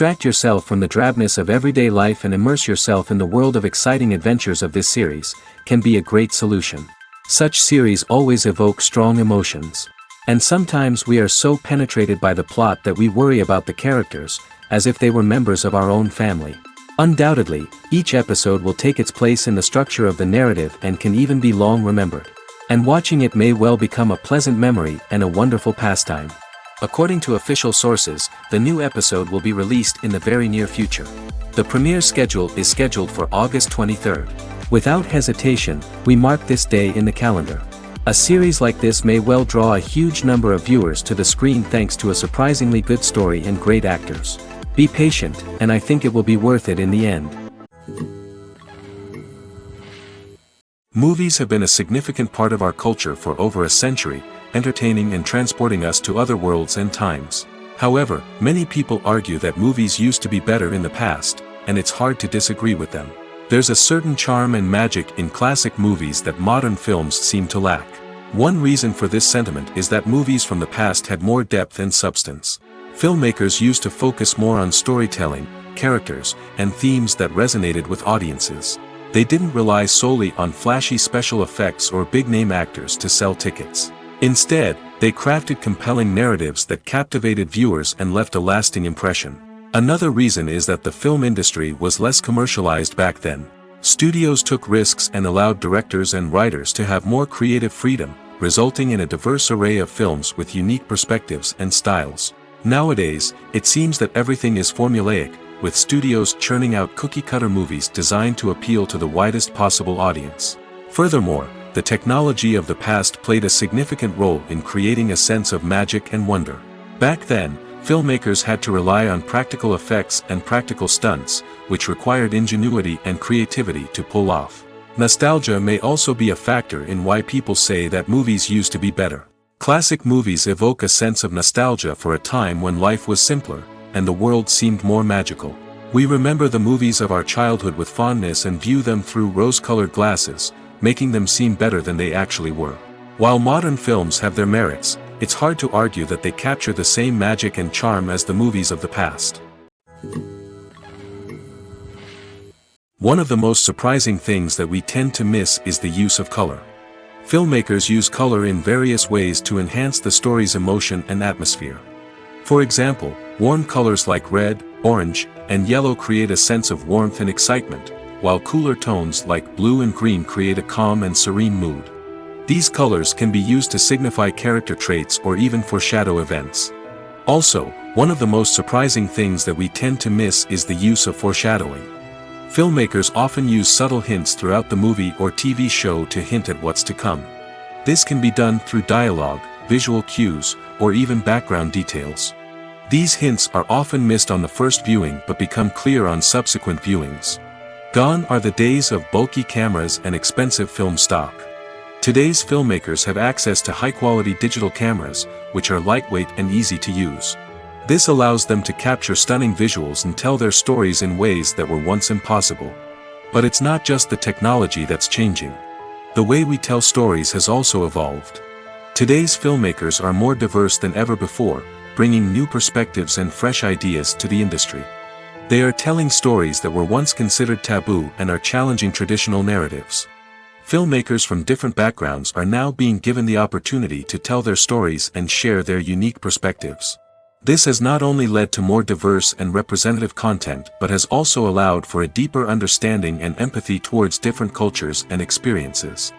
Distract yourself from the drabness of everyday life and immerse yourself in the world of exciting adventures of this series, can be a great solution. Such series always evoke strong emotions. And sometimes we are so penetrated by the plot that we worry about the characters, as if they were members of our own family. Undoubtedly, each episode will take its place in the structure of the narrative and can even be long remembered. And watching it may well become a pleasant memory and a wonderful pastime. According to official sources, the new episode will be released in the very near future. The premiere schedule is scheduled for August 23rd. Without hesitation, we mark this day in the calendar. A series like this may well draw a huge number of viewers to the screen thanks to a surprisingly good story and great actors. Be patient, and I think it will be worth it in the end. Movies have been a significant part of our culture for over a century, entertaining and transporting us to other worlds and times. However, many people argue that movies used to be better in the past, and it's hard to disagree with them. There's a certain charm and magic in classic movies that modern films seem to lack. One reason for this sentiment is that movies from the past had more depth and substance. Filmmakers used to focus more on storytelling, characters, and themes that resonated with audiences. They didn't rely solely on flashy special effects or big-name actors to sell tickets. Instead, they crafted compelling narratives that captivated viewers and left a lasting impression. Another reason is that the film industry was less commercialized back then. Studios took risks and allowed directors and writers to have more creative freedom, resulting in a diverse array of films with unique perspectives and styles. Nowadays, it seems that everything is formulaic, with studios churning out cookie-cutter movies designed to appeal to the widest possible audience. Furthermore, the technology of the past played a significant role in creating a sense of magic and wonder. Back then, filmmakers had to rely on practical effects and practical stunts, which required ingenuity and creativity to pull off. Nostalgia may also be a factor in why people say that movies used to be better. Classic movies evoke a sense of nostalgia for a time when life was simpler, and the world seemed more magical. We remember the movies of our childhood with fondness and view them through rose-colored glasses, making them seem better than they actually were. While modern films have their merits, it's hard to argue that they capture the same magic and charm as the movies of the past. One of the most surprising things that we tend to miss is the use of color. Filmmakers use color in various ways to enhance the story's emotion and atmosphere. For example, warm colors like red, orange, and yellow create a sense of warmth and excitement, while cooler tones like blue and green create a calm and serene mood. These colors can be used to signify character traits or even foreshadow events. Also, one of the most surprising things that we tend to miss is the use of foreshadowing. Filmmakers often use subtle hints throughout the movie or TV show to hint at what's to come. This can be done through dialogue, visual cues, or even background details. These hints are often missed on the first viewing but become clear on subsequent viewings. Gone are the days of bulky cameras and expensive film stock. Today's filmmakers have access to high-quality digital cameras, which are lightweight and easy to use. This allows them to capture stunning visuals and tell their stories in ways that were once impossible. But it's not just the technology that's changing. The way we tell stories has also evolved. Today's filmmakers are more diverse than ever before, bringing new perspectives and fresh ideas to the industry. They are telling stories that were once considered taboo and are challenging traditional narratives. Filmmakers from different backgrounds are now being given the opportunity to tell their stories and share their unique perspectives. This has not only led to more diverse and representative content but has also allowed for a deeper understanding and empathy towards different cultures and experiences.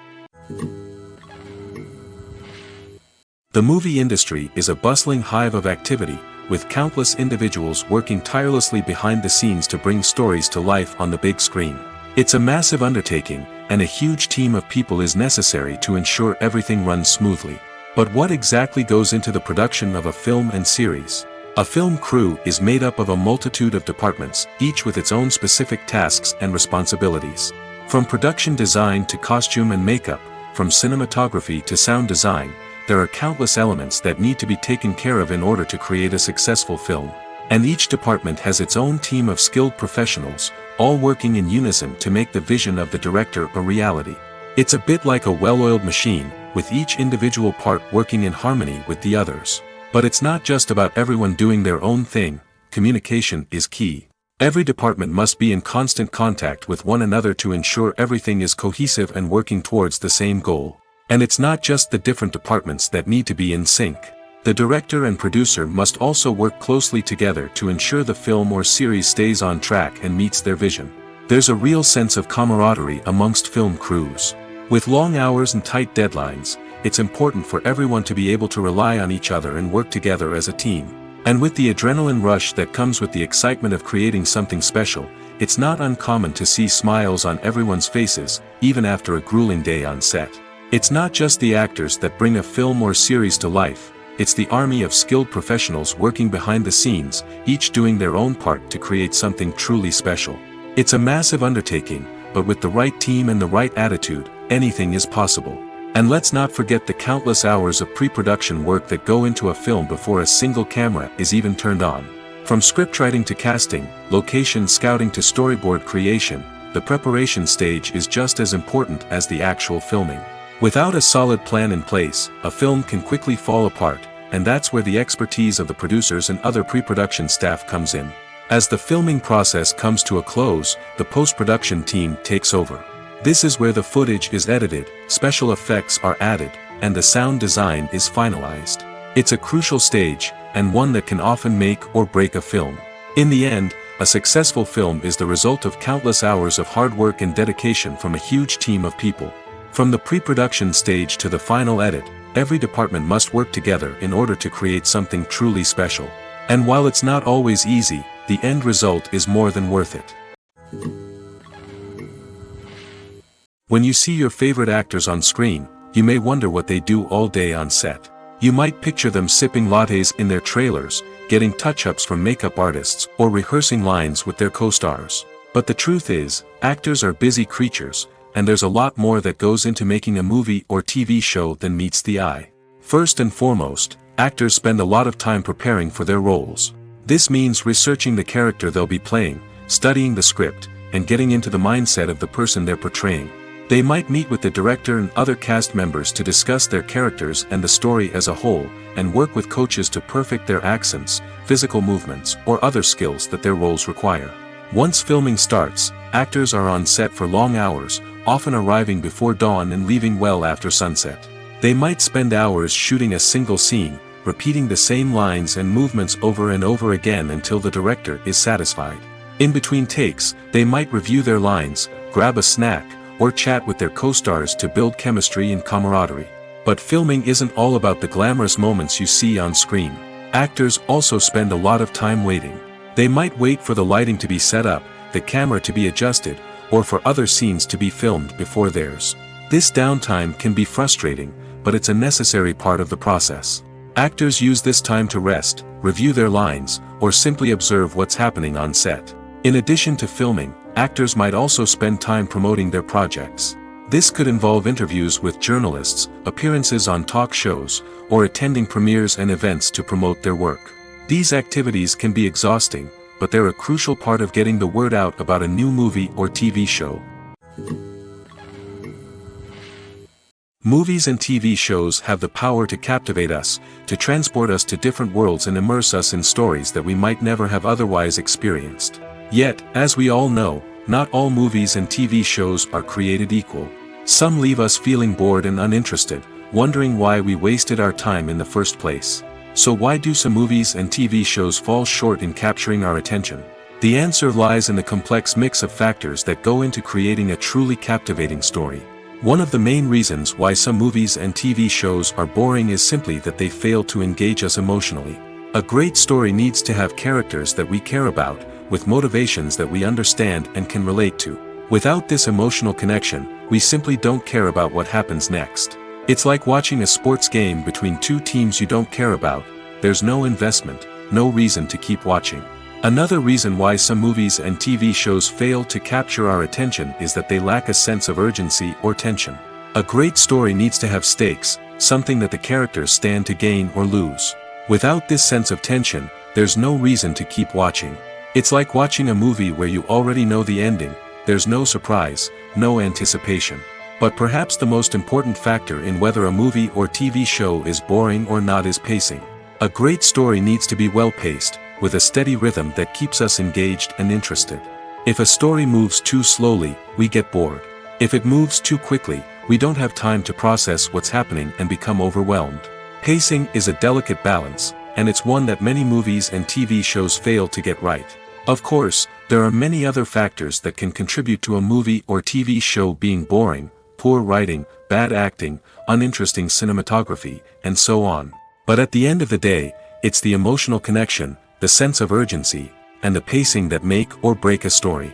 The movie industry is a bustling hive of activity, with countless individuals working tirelessly behind the scenes to bring stories to life on the big screen. It's a massive undertaking, and a huge team of people is necessary to ensure everything runs smoothly. But what exactly goes into the production of a film and series? A film crew is made up of a multitude of departments, each with its own specific tasks and responsibilities. From production design to costume and makeup, from cinematography to sound design, there are countless elements that need to be taken care of in order to create a successful film. And each department has its own team of skilled professionals, all working in unison to make the vision of the director a reality. It's a bit like a well-oiled machine, with each individual part working in harmony with the others. But it's not just about everyone doing their own thing. communication is key. Every department must be in constant contact with one another to ensure everything is cohesive and working towards the same goal. And it's not just the different departments that need to be in sync. The director and producer must also work closely together to ensure the film or series stays on track and meets their vision. There's a real sense of camaraderie amongst film crews. With long hours and tight deadlines, it's important for everyone to be able to rely on each other and work together as a team. And with the adrenaline rush that comes with the excitement of creating something special, it's not uncommon to see smiles on everyone's faces, even after a grueling day on set. It's not just the actors that bring a film or series to life, it's the army of skilled professionals working behind the scenes, each doing their own part to create something truly special. It's a massive undertaking, but with the right team and the right attitude, anything is possible. And let's not forget the countless hours of pre-production work that go into a film before a single camera is even turned on. From scriptwriting to casting, location scouting to storyboard creation, the preparation stage is just as important as the actual filming. Without a solid plan in place, a film can quickly fall apart, and that's where the expertise of the producers and other pre-production staff comes in. As the filming process comes to a close, the post-production team takes over. This is where the footage is edited, special effects are added, and the sound design is finalized. It's a crucial stage, and one that can often make or break a film. In the end, a successful film is the result of countless hours of hard work and dedication from a huge team of people. From the pre-production stage to the final edit, every department must work together in order to create something truly special. And while it's not always easy, the end result is more than worth it. When you see your favorite actors on screen, you may wonder what they do all day on set. You might picture them sipping lattes in their trailers, getting touch-ups from makeup artists, or rehearsing lines with their co-stars. But the truth is, actors are busy creatures, and there's a lot more that goes into making a movie or TV show than meets the eye. First and foremost, actors spend a lot of time preparing for their roles. This means researching the character they'll be playing, studying the script, and getting into the mindset of the person they're portraying. They might meet with the director and other cast members to discuss their characters and the story as a whole, and work with coaches to perfect their accents, physical movements, or other skills that their roles require. Once filming starts, actors are on set for long hours, often arriving before dawn and leaving well after sunset. They might spend hours shooting a single scene, repeating the same lines and movements over and over again until the director is satisfied. In between takes, they might review their lines, grab a snack, or chat with their co-stars to build chemistry and camaraderie. But filming isn't all about the glamorous moments you see on screen. Actors also spend a lot of time waiting. They might wait for the lighting to be set up, the camera to be adjusted, or for other scenes to be filmed before theirs. This downtime can be frustrating, but it's a necessary part of the process. Actors use this time to rest, review their lines, or simply observe what's happening on set. In addition to filming, actors might also spend time promoting their projects. This could involve interviews with journalists, appearances on talk shows, or attending premieres and events to promote their work. These activities can be exhausting, but they're a crucial part of getting the word out about a new movie or TV show. Movies and TV shows have the power to captivate us, to transport us to different worlds and immerse us in stories that we might never have otherwise experienced. Yet, as we all know, not all movies and TV shows are created equal. Some leave us feeling bored and uninterested, wondering why we wasted our time in the first place. So why do some movies and TV shows fall short in capturing our attention? The answer lies in the complex mix of factors that go into creating a truly captivating story. One of the main reasons why some movies and TV shows are boring is simply that they fail to engage us emotionally. A great story needs to have characters that we care about, with motivations that we understand and can relate to. Without this emotional connection, we simply don't care about what happens next. It's like watching a sports game between two teams you don't care about. There's no investment, no reason to keep watching. Another reason why some movies and TV shows fail to capture our attention is that they lack a sense of urgency or tension. A great story needs to have stakes, something that the characters stand to gain or lose. Without this sense of tension, there's no reason to keep watching. It's like watching a movie where you already know the ending, there's no surprise, no anticipation. But perhaps the most important factor in whether a movie or TV show is boring or not is pacing. A great story needs to be well-paced, with a steady rhythm that keeps us engaged and interested. If a story moves too slowly, we get bored. If it moves too quickly, we don't have time to process what's happening and become overwhelmed. Pacing is a delicate balance, and it's one that many movies and TV shows fail to get right. Of course, there are many other factors that can contribute to a movie or TV show being boring: poor writing, bad acting, uninteresting cinematography, and so on. But at the end of the day, it's the emotional connection, the sense of urgency, and the pacing that make or break a story.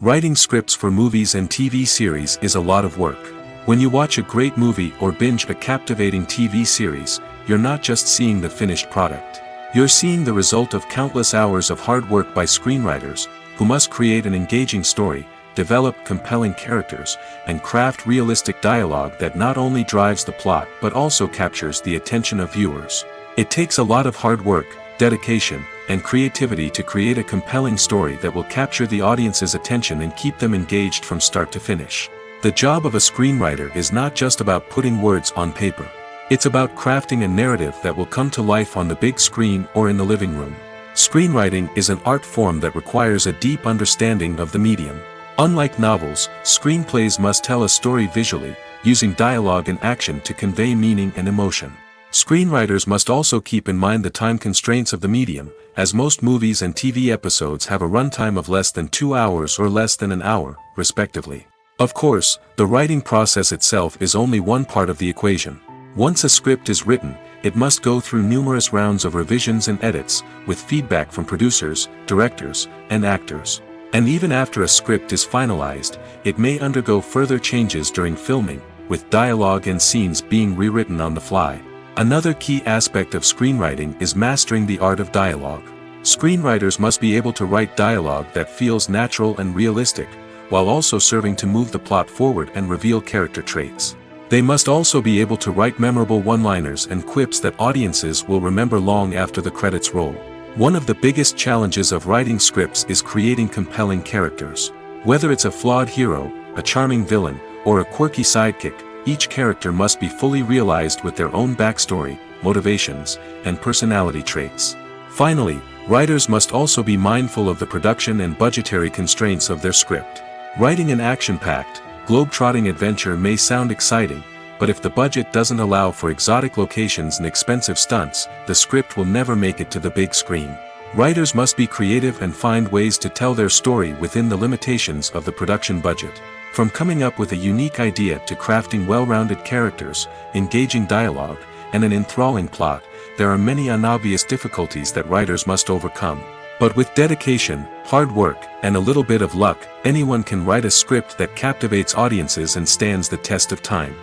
Writing scripts for movies and TV series is a lot of work. When you watch a great movie or binge a captivating TV series, you're not just seeing the finished product. You're seeing the result of countless hours of hard work by screenwriters, who must create an engaging story, develop compelling characters, and craft realistic dialogue that not only drives the plot but also captures the attention of viewers. It takes a lot of hard work, dedication, and creativity to create a compelling story that will capture the audience's attention and keep them engaged from start to finish. The job of a screenwriter is not just about putting words on paper. It's about crafting a narrative that will come to life on the big screen or in the living room. Screenwriting is an art form that requires a deep understanding of the medium. Unlike novels, screenplays must tell a story visually, using dialogue and action to convey meaning and emotion. Screenwriters must also keep in mind the time constraints of the medium, as most movies and TV episodes have a runtime of less than 2 hours or less than an hour, respectively. Of course, the writing process itself is only one part of the equation. Once a script is written, it must go through numerous rounds of revisions and edits, with feedback from producers, directors, and actors. And even after a script is finalized, it may undergo further changes during filming, with dialogue and scenes being rewritten on the fly. Another key aspect of screenwriting is mastering the art of dialogue. Screenwriters must be able to write dialogue that feels natural and realistic, while also serving to move the plot forward and reveal character traits. They must also be able to write memorable one-liners and quips that audiences will remember long after the credits roll. One of the biggest challenges of writing scripts is creating compelling characters. Whether it's a flawed hero, a charming villain, or a quirky sidekick, each character must be fully realized with their own backstory, motivations, and personality traits. Finally, writers must also be mindful of the production and budgetary constraints of their script. Writing an action-packed, globe-trotting adventure may sound exciting, but if the budget doesn't allow for exotic locations and expensive stunts, the script will never make it to the big screen. Writers must be creative and find ways to tell their story within the limitations of the production budget. From coming up with a unique idea to crafting well-rounded characters, engaging dialogue, and an enthralling plot, there are many unobvious difficulties that writers must overcome. But with dedication, hard work, and a little bit of luck, anyone can write a script that captivates audiences and stands the test of time.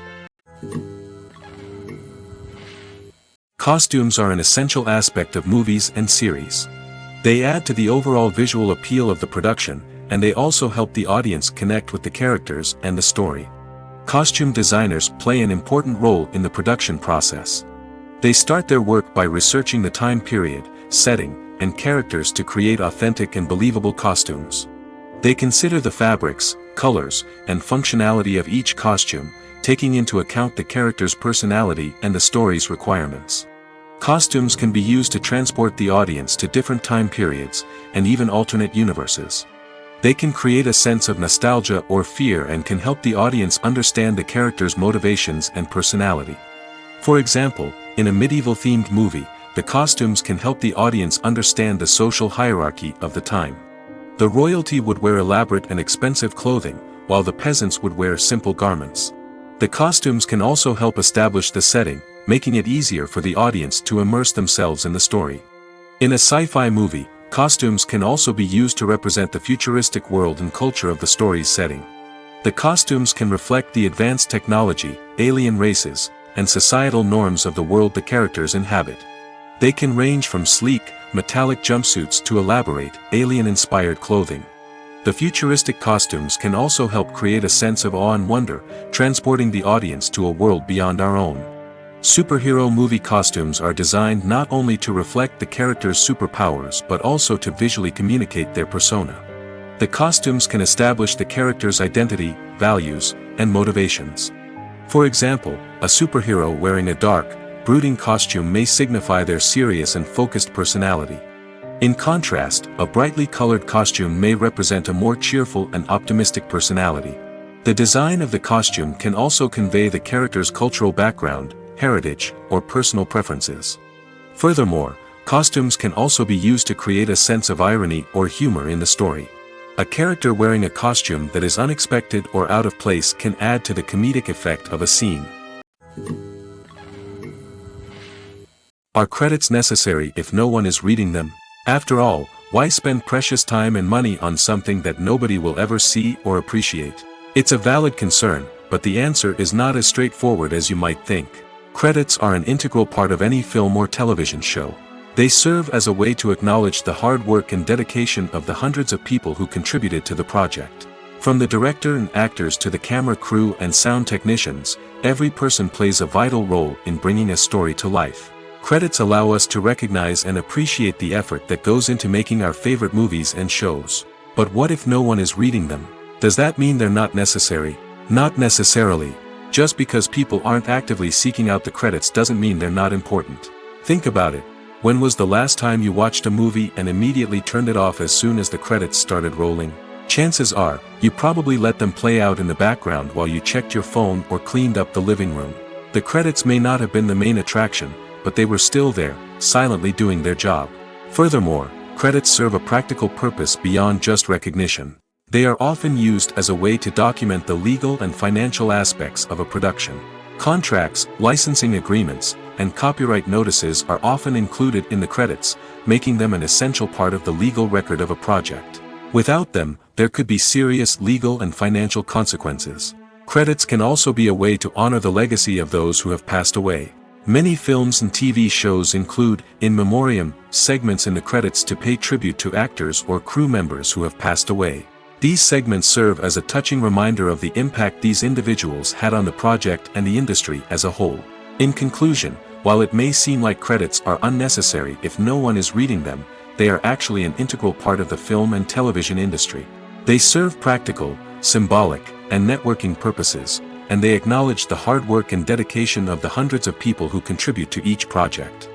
Costumes are an essential aspect of movies and series. They add to the overall visual appeal of the production, and they also help the audience connect with the characters and the story. Costume designers play an important role in the production process. They start their work by researching the time period, setting, and characters to create authentic and believable costumes. They consider the fabrics, colors, and functionality of each costume, taking into account the character's personality and the story's requirements. Costumes can be used to transport the audience to different time periods, and even alternate universes. They can create a sense of nostalgia or fear and can help the audience understand the character's motivations and personality. For example, in a medieval-themed movie, the costumes can help the audience understand the social hierarchy of the time. The royalty would wear elaborate and expensive clothing, while the peasants would wear simple garments. The costumes can also help establish the setting, making it easier for the audience to immerse themselves in the story. In a sci-fi movie, costumes can also be used to represent the futuristic world and culture of the story's setting. The costumes can reflect the advanced technology, alien races, and societal norms of the world the characters inhabit. They can range from sleek, metallic jumpsuits to elaborate, alien-inspired clothing. The futuristic costumes can also help create a sense of awe and wonder, transporting the audience to a world beyond our own. Superhero movie costumes are designed not only to reflect the character's superpowers but also to visually communicate their persona. The costumes can establish the character's identity, values, and motivations. For example, a superhero wearing a dark, brooding costume may signify their serious and focused personality. In contrast, a brightly colored costume may represent a more cheerful and optimistic personality. The design of the costume can also convey the character's cultural background, heritage, or personal preferences. Furthermore, costumes can also be used to create a sense of irony or humor in the story. A character wearing a costume that is unexpected or out of place can add to the comedic effect of a scene. Are credits necessary if no one is reading them? After all, why spend precious time and money on something that nobody will ever see or appreciate? It's a valid concern, but the answer is not as straightforward as you might think. Credits are an integral part of any film or television show. They serve as a way to acknowledge the hard work and dedication of the hundreds of people who contributed to the project. From the director and actors to the camera crew and sound technicians, every person plays a vital role in bringing a story to life. Credits allow us to recognize and appreciate the effort that goes into making our favorite movies and shows. But what if no one is reading them? Does that mean they're not necessary? Not necessarily. Just because people aren't actively seeking out the credits doesn't mean they're not important. Think about it. When was the last time you watched a movie and immediately turned it off as soon as the credits started rolling? Chances are, you probably let them play out in the background while you checked your phone or cleaned up the living room. The credits may not have been the main attraction, but they were still there, silently doing their job. Furthermore, credits serve a practical purpose beyond just recognition. They are often used as a way to document the legal and financial aspects of a production. Contracts, licensing agreements, and copyright notices are often included in the credits, making them an essential part of the legal record of a project. Without them, there could be serious legal and financial consequences. Credits can also be a way to honor the legacy of those who have passed away. Many films and TV shows include, in memoriam, segments in the credits to pay tribute to actors or crew members who have passed away. These segments serve as a touching reminder of the impact these individuals had on the project and the industry as a whole. In conclusion, while it may seem like credits are unnecessary if no one is reading them, they are actually an integral part of the film and television industry. They serve practical, symbolic, and networking purposes, and they acknowledge the hard work and dedication of the hundreds of people who contribute to each project.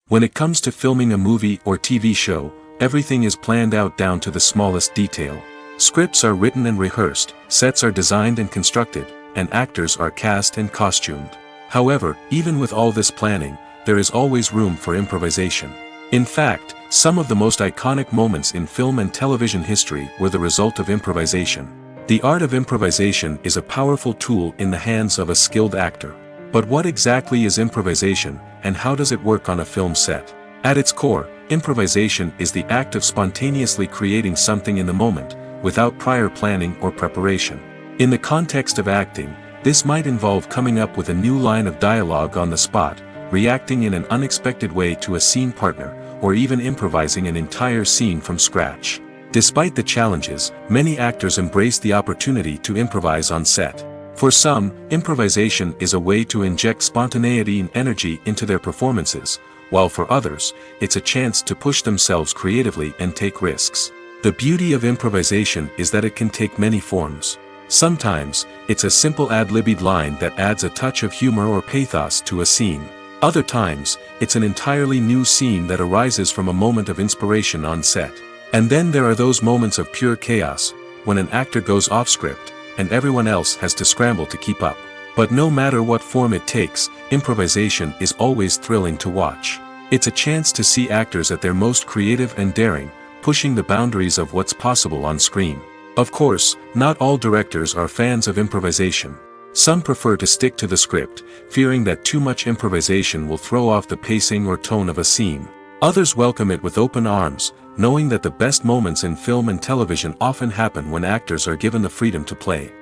When it comes to filming a movie or TV show, everything is planned out down to the smallest detail. Scripts are written and rehearsed, sets are designed and constructed, and actors are cast and costumed. However, even with all this planning, there is always room for improvisation. In fact, some of the most iconic moments in film and television history were the result of improvisation. The art of improvisation is a powerful tool in the hands of a skilled actor. But what exactly is improvisation, and how does it work on a film set? At its core, improvisation is the act of spontaneously creating something in the moment, without prior planning or preparation. In the context of acting, this might involve coming up with a new line of dialogue on the spot, reacting in an unexpected way to a scene partner, or even improvising an entire scene from scratch. Despite the challenges, many actors embrace the opportunity to improvise on set. For some, improvisation is a way to inject spontaneity and energy into their performances, while for others, it's a chance to push themselves creatively and take risks. The beauty of improvisation is that it can take many forms. Sometimes, it's a simple ad-libbed line that adds a touch of humor or pathos to a scene. Other times, it's an entirely new scene that arises from a moment of inspiration on set. And then there are those moments of pure chaos, when an actor goes off script, and everyone else has to scramble to keep up. But no matter what form it takes, improvisation is always thrilling to watch. It's a chance to see actors at their most creative and daring, pushing the boundaries of what's possible on screen. Of course, not all directors are fans of improvisation. Some prefer to stick to the script, fearing that too much improvisation will throw off the pacing or tone of a scene. Others welcome it with open arms, knowing that the best moments in film and television often happen when actors are given the freedom to play.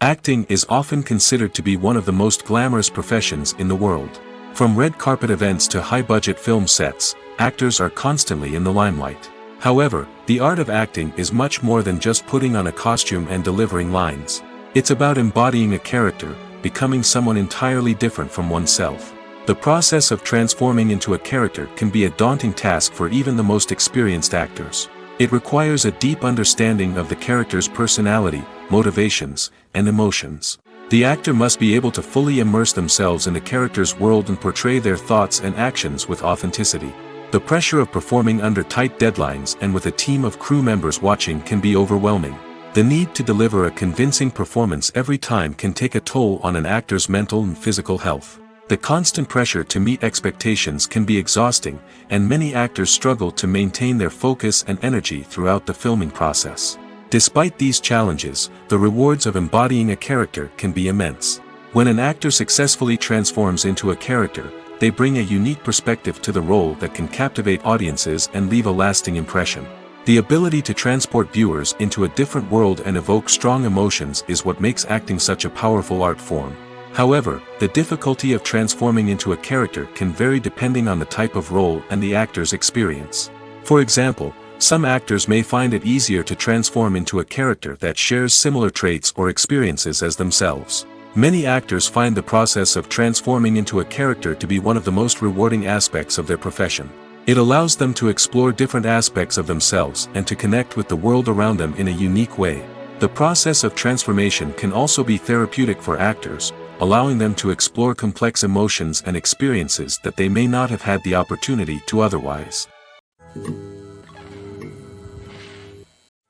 Acting is often considered to be one of the most glamorous professions in the world. From red carpet events to high-budget film sets, actors are constantly in the limelight. However, the art of acting is much more than just putting on a costume and delivering lines. It's about embodying a character, becoming someone entirely different from oneself. The process of transforming into a character can be a daunting task for even the most experienced actors. It requires a deep understanding of the character's personality, motivations, and emotions. The actor must be able to fully immerse themselves in the character's world and portray their thoughts and actions with authenticity. The pressure of performing under tight deadlines and with a team of crew members watching can be overwhelming. The need to deliver a convincing performance every time can take a toll on an actor's mental and physical health. The constant pressure to meet expectations can be exhausting, and many actors struggle to maintain their focus and energy throughout the filming process. Despite these challenges, the rewards of embodying a character can be immense. When an actor successfully transforms into a character, they bring a unique perspective to the role that can captivate audiences and leave a lasting impression. The ability to transport viewers into a different world and evoke strong emotions is what makes acting such a powerful art form. However, the difficulty of transforming into a character can vary depending on the type of role and the actor's experience. For example, some actors may find it easier to transform into a character that shares similar traits or experiences as themselves. Many actors find the process of transforming into a character to be one of the most rewarding aspects of their profession. It allows them to explore different aspects of themselves and to connect with the world around them in a unique way. The process of transformation can also be therapeutic for actors, allowing them to explore complex emotions and experiences that they may not have had the opportunity to otherwise.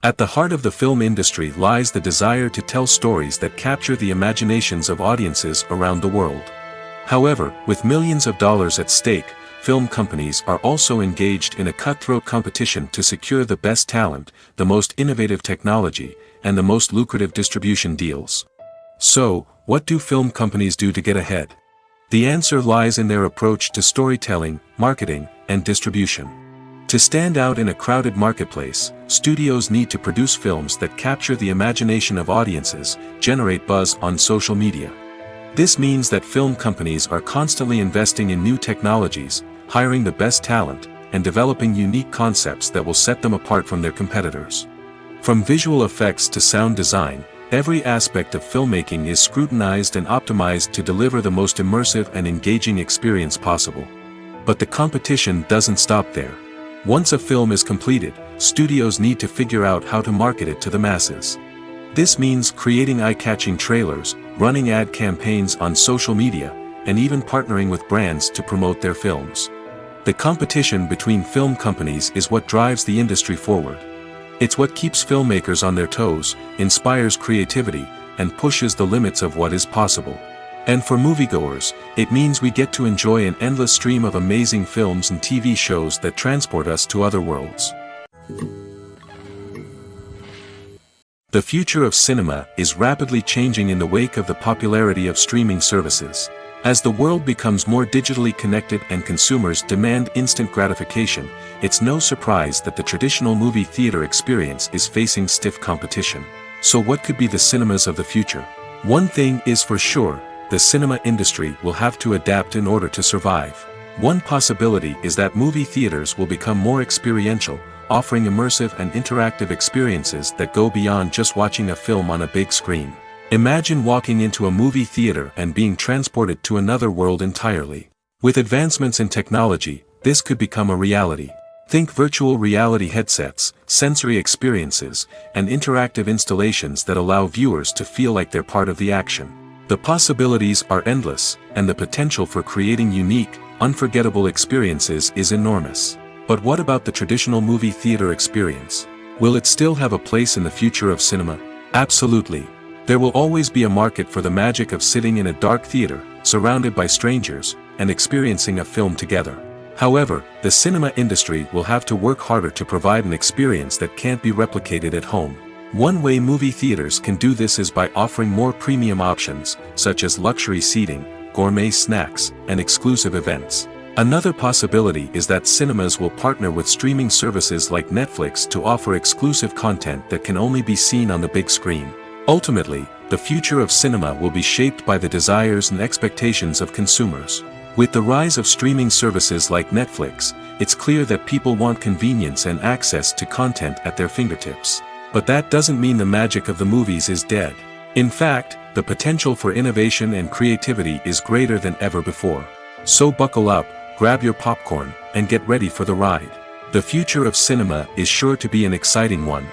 At the heart of the film industry lies the desire to tell stories that capture the imaginations of audiences around the world. However, with millions of dollars at stake, film companies are also engaged in a cutthroat competition to secure the best talent, the most innovative technology, and the most lucrative distribution deals. So, what do film companies do to get ahead? The answer lies in their approach to storytelling, marketing, and distribution. To stand out in a crowded marketplace, studios need to produce films that capture the imagination of audiences, generate buzz on social media. This means that film companies are constantly investing in new technologies, hiring the best talent, and developing unique concepts that will set them apart from their competitors. From visual effects to sound design, every aspect of filmmaking is scrutinized and optimized to deliver the most immersive and engaging experience possible. But the competition doesn't stop there. Once a film is completed, studios need to figure out how to market it to the masses. This means creating eye-catching trailers, running ad campaigns on social media, and even partnering with brands to promote their films. The competition between film companies is what drives the industry forward. It's what keeps filmmakers on their toes, inspires creativity, and pushes the limits of what is possible. And for moviegoers, it means we get to enjoy an endless stream of amazing films and TV shows that transport us to other worlds. The future of cinema is rapidly changing in the wake of the popularity of streaming services. As the world becomes more digitally connected and consumers demand instant gratification, it's no surprise that the traditional movie theater experience is facing stiff competition. So what could be the cinemas of the future? One thing is for sure, the cinema industry will have to adapt in order to survive. One possibility is that movie theaters will become more experiential, offering immersive and interactive experiences that go beyond just watching a film on a big screen. Imagine walking into a movie theater and being transported to another world entirely. With advancements in technology, this could become a reality. Think virtual reality headsets, sensory experiences, and interactive installations that allow viewers to feel like they're part of the action. The possibilities are endless, and the potential for creating unique, unforgettable experiences is enormous. But what about the traditional movie theater experience? Will it still have a place in the future of cinema? Absolutely. There will always be a market for the magic of sitting in a dark theater, surrounded by strangers, and experiencing a film together. However, the cinema industry will have to work harder to provide an experience that can't be replicated at home. One way movie theaters can do this is by offering more premium options, such as luxury seating, gourmet snacks, and exclusive events. Another possibility is that cinemas will partner with streaming services like Netflix to offer exclusive content that can only be seen on the big screen. Ultimately, the future of cinema will be shaped by the desires and expectations of consumers. With the rise of streaming services like Netflix, it's clear that people want convenience and access to content at their fingertips. But that doesn't mean the magic of the movies is dead. In fact, the potential for innovation and creativity is greater than ever before. So buckle up, grab your popcorn, and get ready for the ride. The future of cinema is sure to be an exciting one.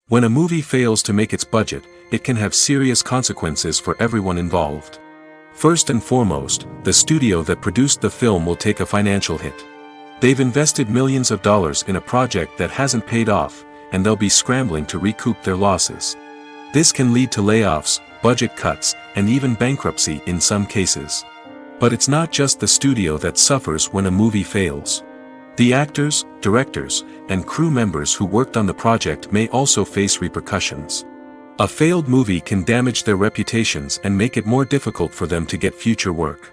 When a movie fails to make its budget, it can have serious consequences for everyone involved. First and foremost, the studio that produced the film will take a financial hit. They've invested millions of dollars in a project that hasn't paid off, and they'll be scrambling to recoup their losses. This can lead to layoffs, budget cuts, and even bankruptcy in some cases. But it's not just the studio that suffers when a movie fails. The actors, directors, and crew members who worked on the project may also face repercussions. A failed movie can damage their reputations and make it more difficult for them to get future work.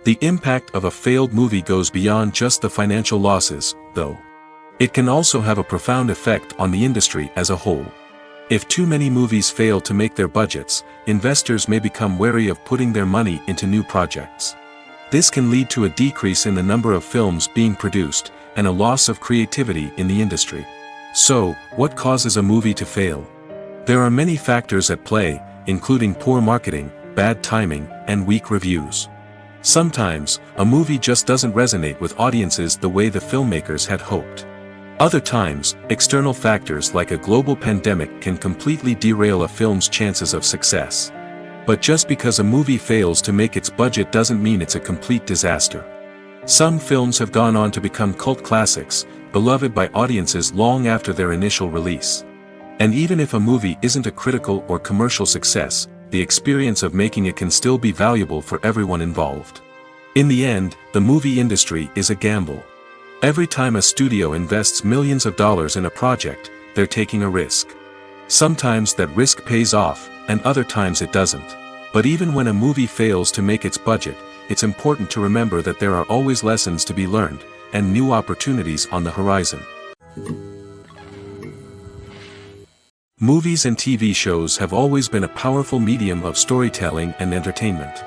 The impact of a failed movie goes beyond just the financial losses, though. It can also have a profound effect on the industry as a whole. If too many movies fail to make their budgets, investors may become wary of putting their money into new projects. This can lead to a decrease in the number of films being produced, and a loss of creativity in the industry. So, what causes a movie to fail? There are many factors at play, including poor marketing, bad timing, and weak reviews. Sometimes, a movie just doesn't resonate with audiences the way the filmmakers had hoped. Other times, external factors like a global pandemic can completely derail a film's chances of success. But just because a movie fails to make its budget doesn't mean it's a complete disaster. Some films have gone on to become cult classics, beloved by audiences long after their initial release. And even if a movie isn't a critical or commercial success, the experience of making it can still be valuable for everyone involved. In the end, the movie industry is a gamble. Every time a studio invests millions of dollars in a project, they're taking a risk. Sometimes that risk pays off, and other times it doesn't. But even when a movie fails to make its budget, it's important to remember that there are always lessons to be learned, and new opportunities on the horizon. Movies and TV shows have always been a powerful medium of storytelling and entertainment.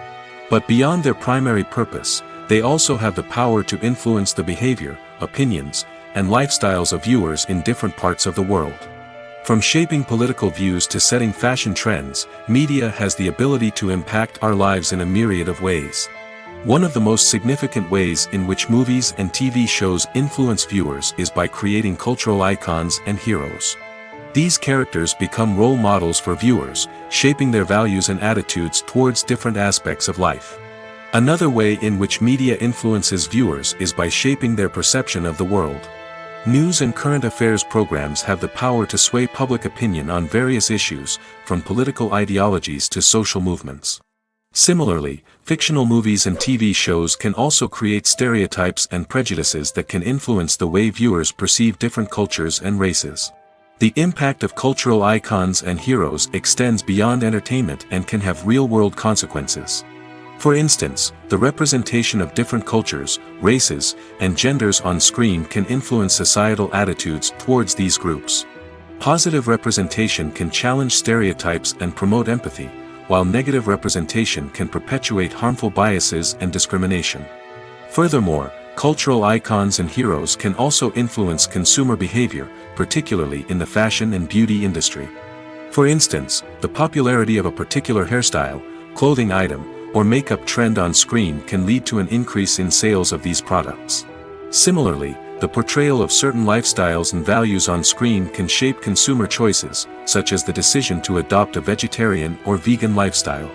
But beyond their primary purpose, they also have the power to influence the behavior, opinions, and lifestyles of viewers in different parts of the world. From shaping political views to setting fashion trends, media has the ability to impact our lives in a myriad of ways. One of the most significant ways in which movies and TV shows influence viewers is by creating cultural icons and heroes. These characters become role models for viewers, shaping their values and attitudes towards different aspects of life. Another way in which media influences viewers is by shaping their perception of the world. News and current affairs programs have the power to sway public opinion on various issues, from political ideologies to social movements. Similarly, fictional movies and TV shows can also create stereotypes and prejudices that can influence the way viewers perceive different cultures and races. The impact of cultural icons and heroes extends beyond entertainment and can have real-world consequences. For instance, the representation of different cultures, races, and genders on screen can influence societal attitudes towards these groups. Positive representation can challenge stereotypes and promote empathy, while negative representation can perpetuate harmful biases and discrimination. Furthermore, cultural icons and heroes can also influence consumer behavior, particularly in the fashion and beauty industry. For instance, the popularity of a particular hairstyle, clothing item, or makeup trend on screen can lead to an increase in sales of these products. Similarly, the portrayal of certain lifestyles and values on screen can shape consumer choices, such as the decision to adopt a vegetarian or vegan lifestyle.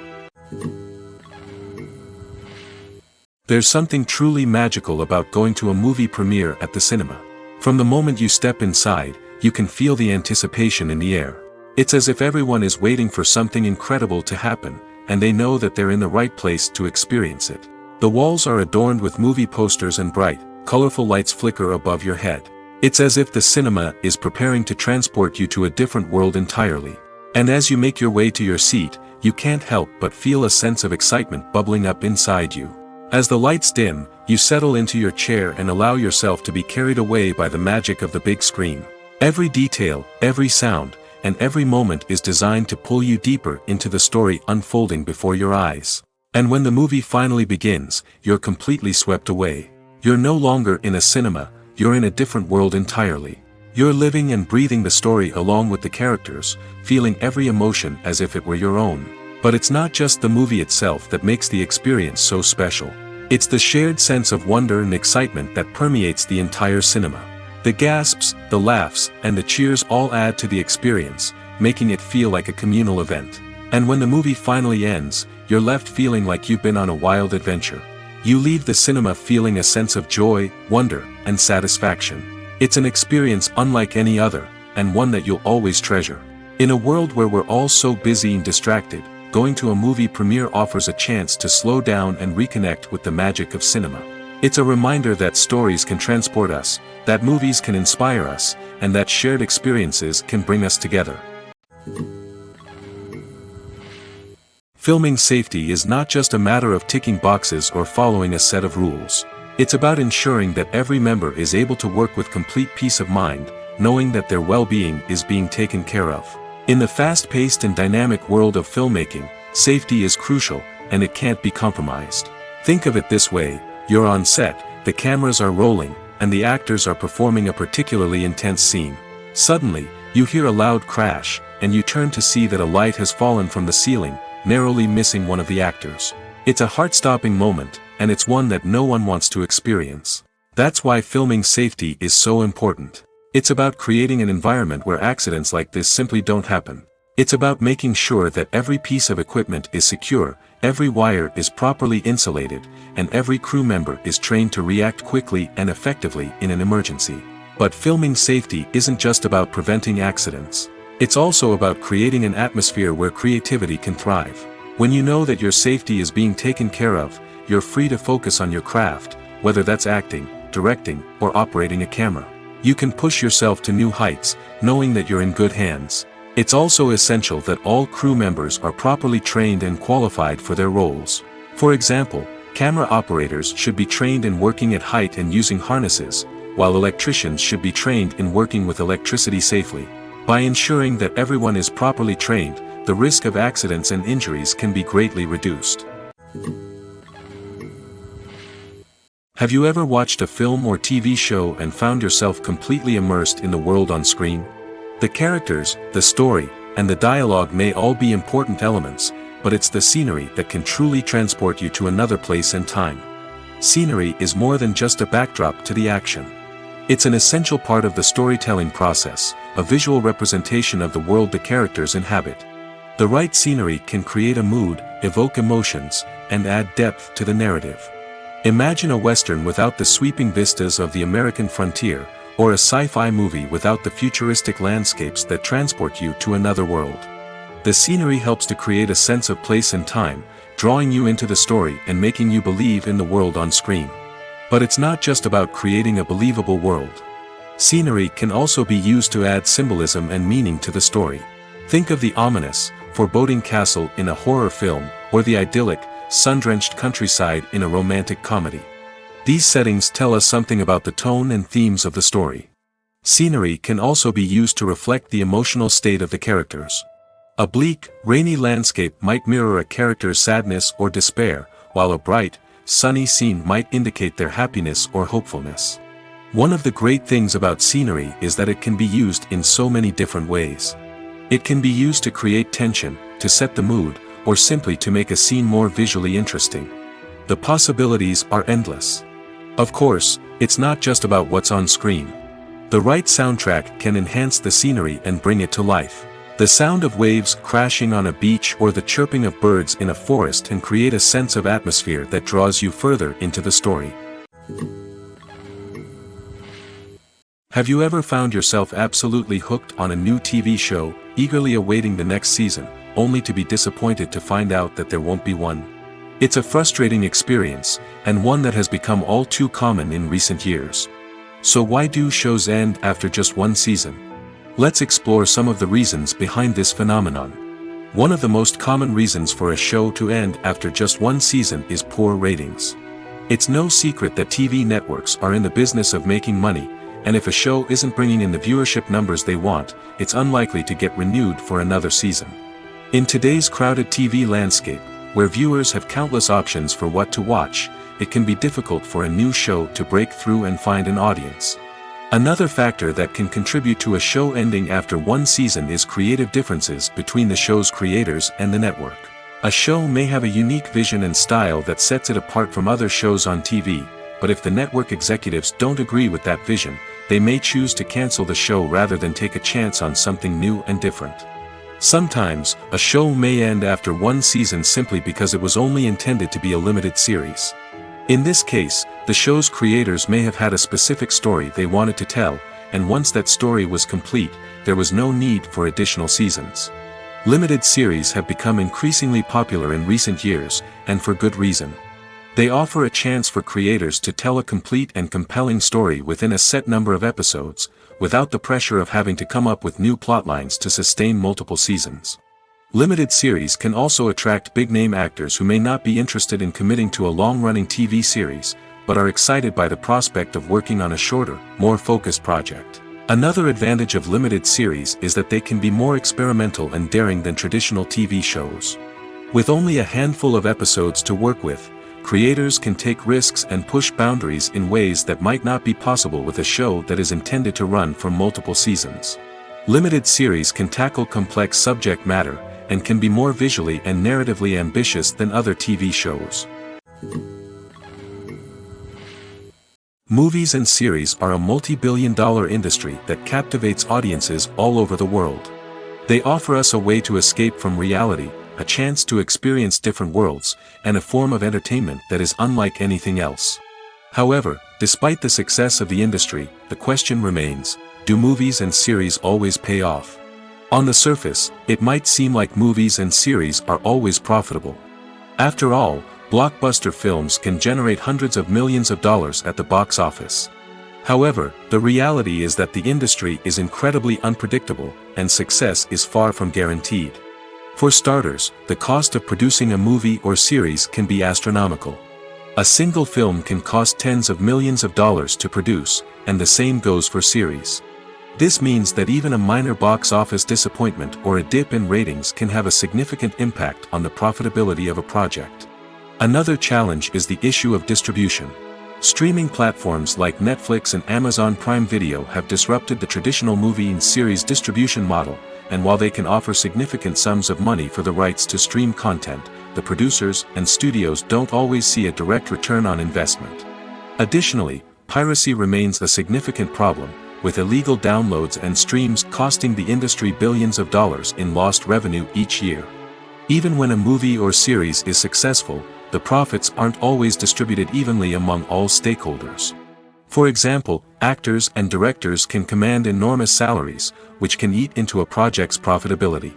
There's something truly magical about going to a movie premiere at the cinema. From the moment you step inside, you can feel the anticipation in the air. It's as if everyone is waiting for something incredible to happen, and they know that they're in the right place to experience it. The walls are adorned with movie posters and bright, colorful lights flicker above your head. It's as if the cinema is preparing to transport you to a different world entirely. And as you make your way to your seat, you can't help but feel a sense of excitement bubbling up inside you. As the lights dim, you settle into your chair and allow yourself to be carried away by the magic of the big screen. Every detail, every sound, and every moment is designed to pull you deeper into the story unfolding before your eyes. And when the movie finally begins, you're completely swept away. You're no longer in a cinema, you're in a different world entirely. You're living and breathing the story along with the characters, feeling every emotion as if it were your own. But it's not just the movie itself that makes the experience so special. It's the shared sense of wonder and excitement that permeates the entire cinema. The gasps, the laughs, and the cheers all add to the experience, making it feel like a communal event. And when the movie finally ends, you're left feeling like you've been on a wild adventure. You leave the cinema feeling a sense of joy, wonder, and satisfaction. It's an experience unlike any other, and one that you'll always treasure. In a world where we're all so busy and distracted, going to a movie premiere offers a chance to slow down and reconnect with the magic of cinema. It's a reminder that stories can transport us, that movies can inspire us, and that shared experiences can bring us together. Filming safety is not just a matter of ticking boxes or following a set of rules. It's about ensuring that every member is able to work with complete peace of mind, knowing that their well-being is being taken care of. In the fast-paced and dynamic world of filmmaking, safety is crucial, and it can't be compromised. Think of it this way: you're on set, the cameras are rolling, and the actors are performing a particularly intense scene. Suddenly, you hear a loud crash, and you turn to see that a light has fallen from the ceiling, narrowly missing one of the actors. It's a heart-stopping moment, and it's one that no one wants to experience. That's why filming safety is so important. It's about creating an environment where accidents like this simply don't happen. It's about making sure that every piece of equipment is secure, every wire is properly insulated, and every crew member is trained to react quickly and effectively in an emergency. But filming safety isn't just about preventing accidents. It's also about creating an atmosphere where creativity can thrive. When you know that your safety is being taken care of, you're free to focus on your craft, whether that's acting, directing, or operating a camera. You can push yourself to new heights, knowing that you're in good hands. It's also essential that all crew members are properly trained and qualified for their roles. For example, camera operators should be trained in working at height and using harnesses, while electricians should be trained in working with electricity safely. By ensuring that everyone is properly trained, the risk of accidents and injuries can be greatly reduced. Have you ever watched a film or TV show and found yourself completely immersed in the world on screen? The characters, the story, and the dialogue may all be important elements, but it's the scenery that can truly transport you to another place and time. Scenery is more than just a backdrop to the action. It's an essential part of the storytelling process, a visual representation of the world the characters inhabit. The right scenery can create a mood, evoke emotions, and add depth to the narrative. Imagine a Western without the sweeping vistas of the American frontier, or a sci-fi movie without the futuristic landscapes that transport you to another world. The scenery helps to create a sense of place and time, drawing you into the story and making you believe in the world on screen. But it's not just about creating a believable world. Scenery can also be used to add symbolism and meaning to the story. Think of the ominous, foreboding castle in a horror film, or the idyllic, sun-drenched countryside in a romantic comedy. These settings tell us something about the tone and themes of the story. Scenery can also be used to reflect the emotional state of the characters. A bleak, rainy landscape might mirror a character's sadness or despair, while a bright, sunny scene might indicate their happiness or hopefulness. One of the great things about scenery is that it can be used in so many different ways. It can be used to create tension, to set the mood, or simply to make a scene more visually interesting. The possibilities are endless. Of course, it's not just about what's on screen. The right soundtrack can enhance the scenery and bring it to life. The sound of waves crashing on a beach or the chirping of birds in a forest can create a sense of atmosphere that draws you further into the story. Have you ever found yourself absolutely hooked on a new TV show, eagerly awaiting the next season, only to be disappointed to find out that there won't be one? It's a frustrating experience, and one that has become all too common in recent years. So why do shows end after just one season? Let's explore some of the reasons behind this phenomenon. One of the most common reasons for a show to end after just one season is poor ratings. It's no secret that TV networks are in the business of making money, and if a show isn't bringing in the viewership numbers they want, it's unlikely to get renewed for another season. In today's crowded TV landscape, where viewers have countless options for what to watch, it can be difficult for a new show to break through and find an audience. Another factor that can contribute to a show ending after one season is creative differences between the show's creators and the network. A show may have a unique vision and style that sets it apart from other shows on TV, but if the network executives don't agree with that vision, they may choose to cancel the show rather than take a chance on something new and different. Sometimes, a show may end after one season simply because it was only intended to be a limited series. In this case, the show's creators may have had a specific story they wanted to tell, and once that story was complete, there was no need for additional seasons. Limited series have become increasingly popular in recent years, and for good reason. They offer a chance for creators to tell a complete and compelling story within a set number of episodes, without the pressure of having to come up with new plotlines to sustain multiple seasons. Limited series can also attract big-name actors who may not be interested in committing to a long-running TV series, but are excited by the prospect of working on a shorter, more focused project. Another advantage of limited series is that they can be more experimental and daring than traditional TV shows. With only a handful of episodes to work with, creators can take risks and push boundaries in ways that might not be possible with a show that is intended to run for multiple seasons. Limited series can tackle complex subject matter, and can be more visually and narratively ambitious than other TV shows. Movies and series are a multi-billion-dollar industry that captivates audiences all over the world. They offer us a way to escape from reality, a chance to experience different worlds, and a form of entertainment that is unlike anything else. However, despite the success of the industry, the question remains, do movies and series always pay off? On the surface, it might seem like movies and series are always profitable. After all, blockbuster films can generate hundreds of millions of dollars at the box office. However, the reality is that the industry is incredibly unpredictable, and success is far from guaranteed. For starters, the cost of producing a movie or series can be astronomical. A single film can cost tens of millions of dollars to produce, and the same goes for series. This means that even a minor box office disappointment or a dip in ratings can have a significant impact on the profitability of a project. Another challenge is the issue of distribution. Streaming platforms like Netflix and Amazon Prime Video have disrupted the traditional movie and series distribution model, and while they can offer significant sums of money for the rights to stream content, the producers and studios don't always see a direct return on investment. Additionally, piracy remains a significant problem, with illegal downloads and streams costing the industry billions of dollars in lost revenue each year. Even when a movie or series is successful, the profits aren't always distributed evenly among all stakeholders. For example, actors and directors can command enormous salaries, which can eat into a project's profitability.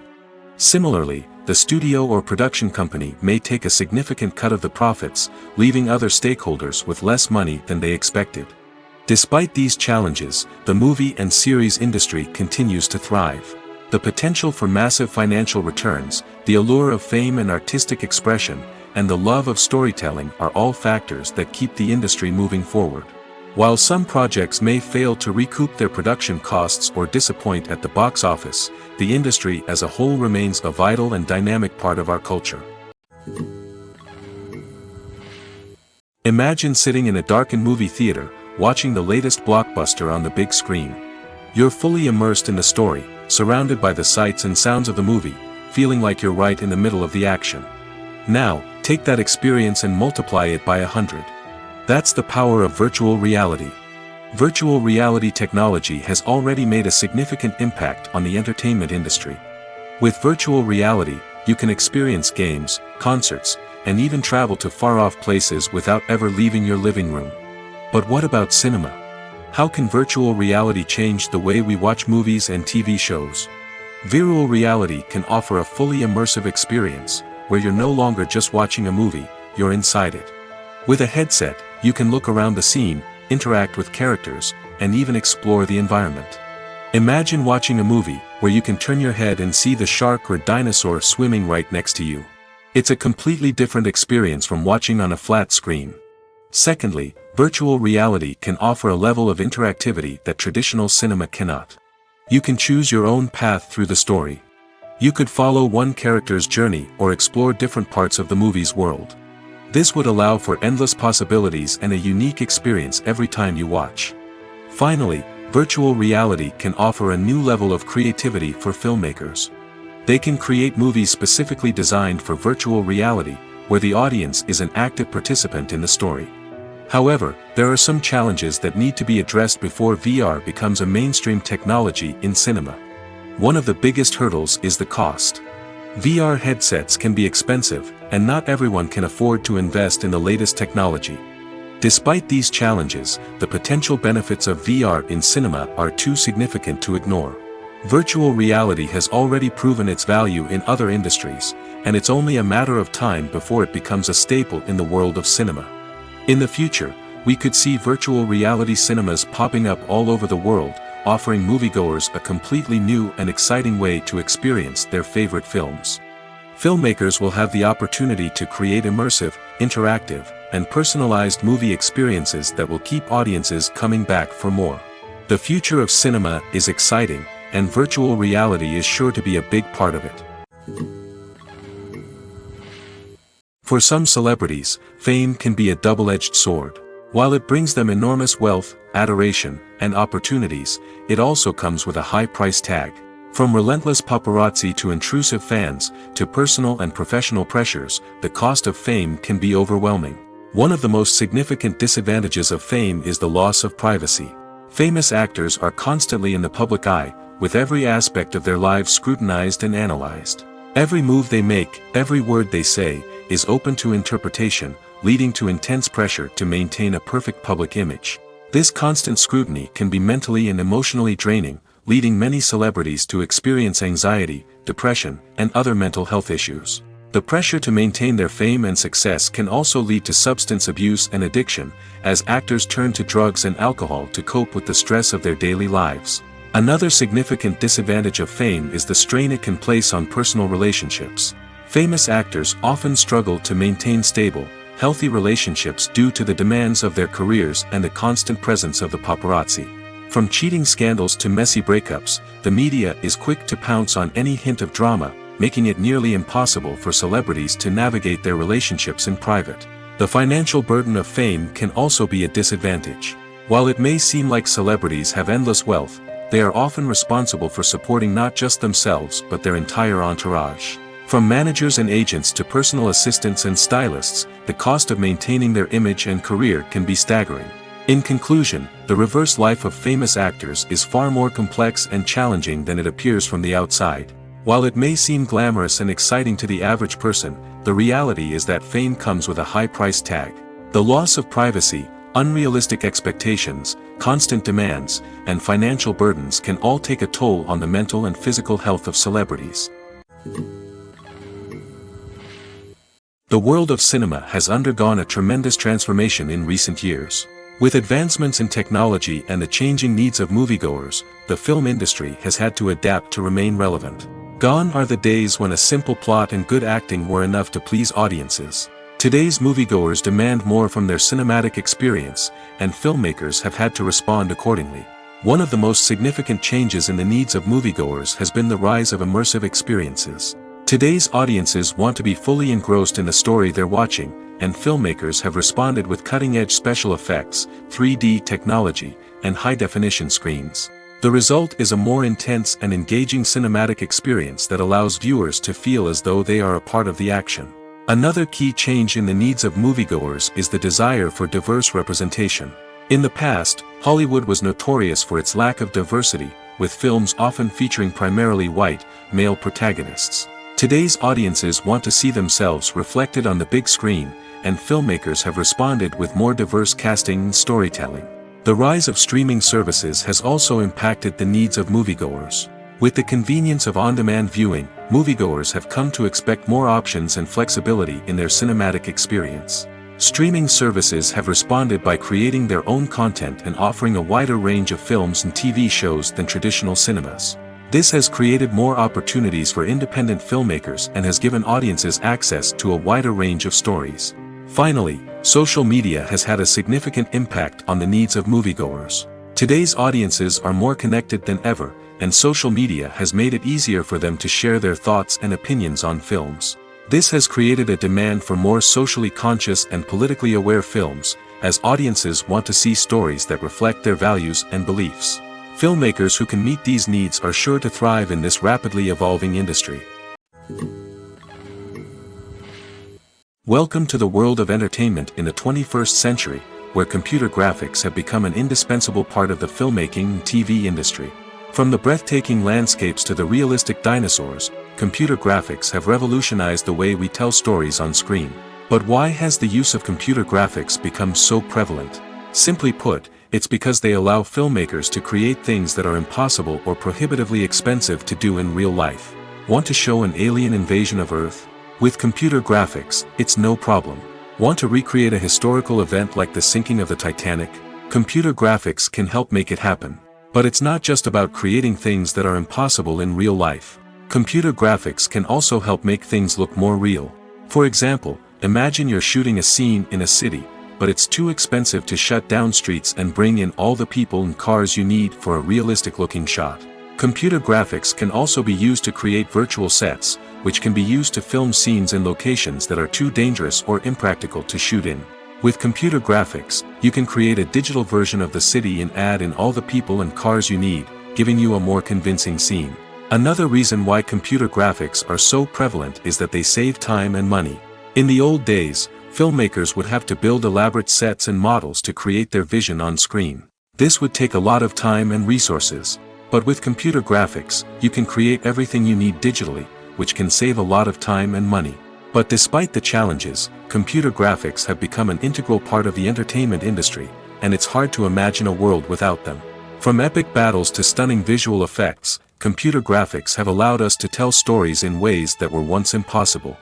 Similarly, the studio or production company may take a significant cut of the profits, leaving other stakeholders with less money than they expected. Despite these challenges, the movie and series industry continues to thrive. The potential for massive financial returns, the allure of fame and artistic expression, and the love of storytelling are all factors that keep the industry moving forward. While some projects may fail to recoup their production costs or disappoint at the box office, the industry as a whole remains a vital and dynamic part of our culture. Imagine sitting in a darkened movie theater, watching the latest blockbuster on the big screen. You're fully immersed in the story, surrounded by the sights and sounds of the movie, feeling like you're right in the middle of the action. Now, take that experience and multiply it by 100. That's the power of virtual reality. Virtual reality technology has already made a significant impact on the entertainment industry. With virtual reality, you can experience games, concerts, and even travel to far-off places without ever leaving your living room. But what about cinema? How can virtual reality change the way we watch movies and TV shows? Virtual reality can offer a fully immersive experience, where you're no longer just watching a movie, you're inside it. With a headset, you can look around the scene, interact with characters, and even explore the environment. Imagine watching a movie, where you can turn your head and see the shark or dinosaur swimming right next to you. It's a completely different experience from watching on a flat screen. Secondly, virtual reality can offer a level of interactivity that traditional cinema cannot. You can choose your own path through the story. You could follow one character's journey or explore different parts of the movie's world. This would allow for endless possibilities and a unique experience every time you watch. Finally, virtual reality can offer a new level of creativity for filmmakers. They can create movies specifically designed for virtual reality, where the audience is an active participant in the story. However, there are some challenges that need to be addressed before VR becomes a mainstream technology in cinema. One of the biggest hurdles is the cost. VR headsets can be expensive, and not everyone can afford to invest in the latest technology. Despite these challenges, the potential benefits of VR in cinema are too significant to ignore. Virtual reality has already proven its value in other industries, and it's only a matter of time before it becomes a staple in the world of cinema. In the future, we could see virtual reality cinemas popping up all over the world, offering moviegoers a completely new and exciting way to experience their favorite films. Filmmakers will have the opportunity to create immersive, interactive, and personalized movie experiences that will keep audiences coming back for more. The future of cinema is exciting, and virtual reality is sure to be a big part of it. For some celebrities, fame can be a double-edged sword. While it brings them enormous wealth, adoration, and opportunities, it also comes with a high price tag. From relentless paparazzi to intrusive fans, to personal and professional pressures, the cost of fame can be overwhelming. One of the most significant disadvantages of fame is the loss of privacy. Famous actors are constantly in the public eye, with every aspect of their lives scrutinized and analyzed. Every move they make, every word they say, is open to interpretation, leading to intense pressure to maintain a perfect public image. This constant scrutiny can be mentally and emotionally draining, leading many celebrities to experience anxiety, depression, and other mental health issues. The pressure to maintain their fame and success can also lead to substance abuse and addiction, as actors turn to drugs and alcohol to cope with the stress of their daily lives. Another significant disadvantage of fame is the strain it can place on personal relationships. Famous actors often struggle to maintain stable, healthy relationships due to the demands of their careers and the constant presence of the paparazzi. From cheating scandals to messy breakups, the media is quick to pounce on any hint of drama, making it nearly impossible for celebrities to navigate their relationships in private. The financial burden of fame can also be a disadvantage. While it may seem like celebrities have endless wealth, they are often responsible for supporting not just themselves but their entire entourage. From managers and agents to personal assistants and stylists, the cost of maintaining their image and career can be staggering. In conclusion, the reverse life of famous actors is far more complex and challenging than it appears from the outside. While it may seem glamorous and exciting to the average person, the reality is that fame comes with a high price tag. The loss of privacy, unrealistic expectations, constant demands, and financial burdens can all take a toll on the mental and physical health of celebrities. The world of cinema has undergone a tremendous transformation in recent years. With advancements in technology and the changing needs of moviegoers, the film industry has had to adapt to remain relevant. Gone are the days when a simple plot and good acting were enough to please audiences. Today's moviegoers demand more from their cinematic experience, and filmmakers have had to respond accordingly. One of the most significant changes in the needs of moviegoers has been the rise of immersive experiences. Today's audiences want to be fully engrossed in the story they're watching, and filmmakers have responded with cutting-edge special effects, 3D technology, and high-definition screens. The result is a more intense and engaging cinematic experience that allows viewers to feel as though they are a part of the action. Another key change in the needs of moviegoers is the desire for diverse representation. In the past, Hollywood was notorious for its lack of diversity, with films often featuring primarily white, male protagonists. Today's audiences want to see themselves reflected on the big screen, and filmmakers have responded with more diverse casting and storytelling. The rise of streaming services has also impacted the needs of moviegoers. With the convenience of on-demand viewing, moviegoers have come to expect more options and flexibility in their cinematic experience. Streaming services have responded by creating their own content and offering a wider range of films and TV shows than traditional cinemas. This has created more opportunities for independent filmmakers and has given audiences access to a wider range of stories. Finally, social media has had a significant impact on the needs of moviegoers. Today's audiences are more connected than ever, and social media has made it easier for them to share their thoughts and opinions on films. This has created a demand for more socially conscious and politically aware films, as audiences want to see stories that reflect their values and beliefs. Filmmakers who can meet these needs are sure to thrive in this rapidly evolving industry. Welcome to the world of entertainment in the 21st century, where computer graphics have become an indispensable part of the filmmaking and TV industry. From the breathtaking landscapes to the realistic dinosaurs, computer graphics have revolutionized the way we tell stories on screen. But why has the use of computer graphics become so prevalent? Simply put, it's because they allow filmmakers to create things that are impossible or prohibitively expensive to do in real life. Want to show an alien invasion of Earth? With computer graphics, it's no problem. Want to recreate a historical event like the sinking of the Titanic? Computer graphics can help make it happen. But it's not just about creating things that are impossible in real life. Computer graphics can also help make things look more real. For example, imagine you're shooting a scene in a city, but it's too expensive to shut down streets and bring in all the people and cars you need for a realistic-looking shot. Computer graphics can also be used to create virtual sets, which can be used to film scenes in locations that are too dangerous or impractical to shoot in. With computer graphics, you can create a digital version of the city and add in all the people and cars you need, giving you a more convincing scene. Another reason why computer graphics are so prevalent is that they save time and money. In the old days, filmmakers would have to build elaborate sets and models to create their vision on screen. This would take a lot of time and resources. But with computer graphics, you can create everything you need digitally, which can save a lot of time and money. But despite the challenges, computer graphics have become an integral part of the entertainment industry, and it's hard to imagine a world without them. From epic battles to stunning visual effects, computer graphics have allowed us to tell stories in ways that were once impossible.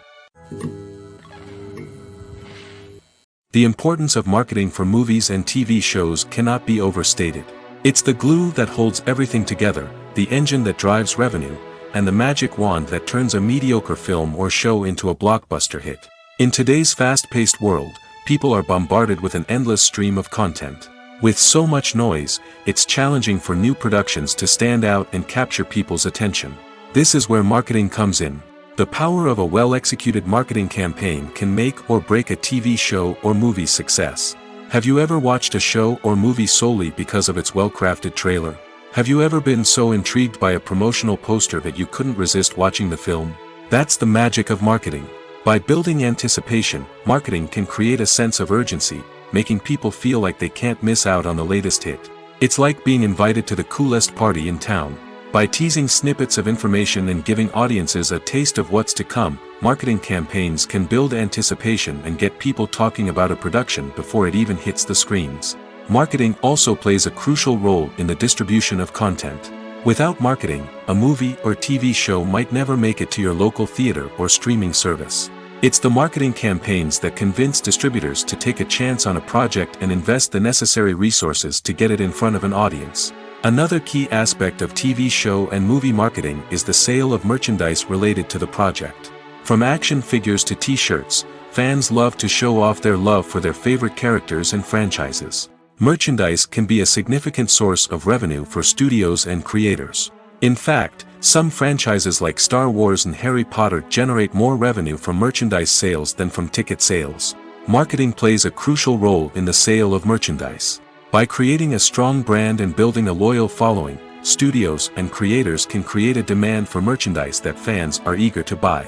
The importance of marketing for movies and TV shows cannot be overstated. It's the glue that holds everything together, the engine that drives revenue, and the magic wand that turns a mediocre film or show into a blockbuster hit. In today's fast-paced world, people are bombarded with an endless stream of content. With so much noise, it's challenging for new productions to stand out and capture people's attention. This is where marketing comes in. The power of a well-executed marketing campaign can make or break a TV show or movie's success. Have you ever watched a show or movie solely because of its well-crafted trailer? Have you ever been so intrigued by a promotional poster that you couldn't resist watching the film? That's the magic of marketing. By building anticipation, marketing can create a sense of urgency, making people feel like they can't miss out on the latest hit. It's like being invited to the coolest party in town. By teasing snippets of information and giving audiences a taste of what's to come, marketing campaigns can build anticipation and get people talking about a production before it even hits the screens. Marketing also plays a crucial role in the distribution of content. Without marketing, a movie or TV show might never make it to your local theater or streaming service. It's the marketing campaigns that convince distributors to take a chance on a project and invest the necessary resources to get it in front of an audience. Another key aspect of TV show and movie marketing is the sale of merchandise related to the project. From action figures to t-shirts, fans love to show off their love for their favorite characters and franchises. Merchandise can be a significant source of revenue for studios and creators. In fact, some franchises like Star Wars and Harry Potter generate more revenue from merchandise sales than from ticket sales. Marketing plays a crucial role in the sale of merchandise. By creating a strong brand and building a loyal following, studios and creators can create a demand for merchandise that fans are eager to buy.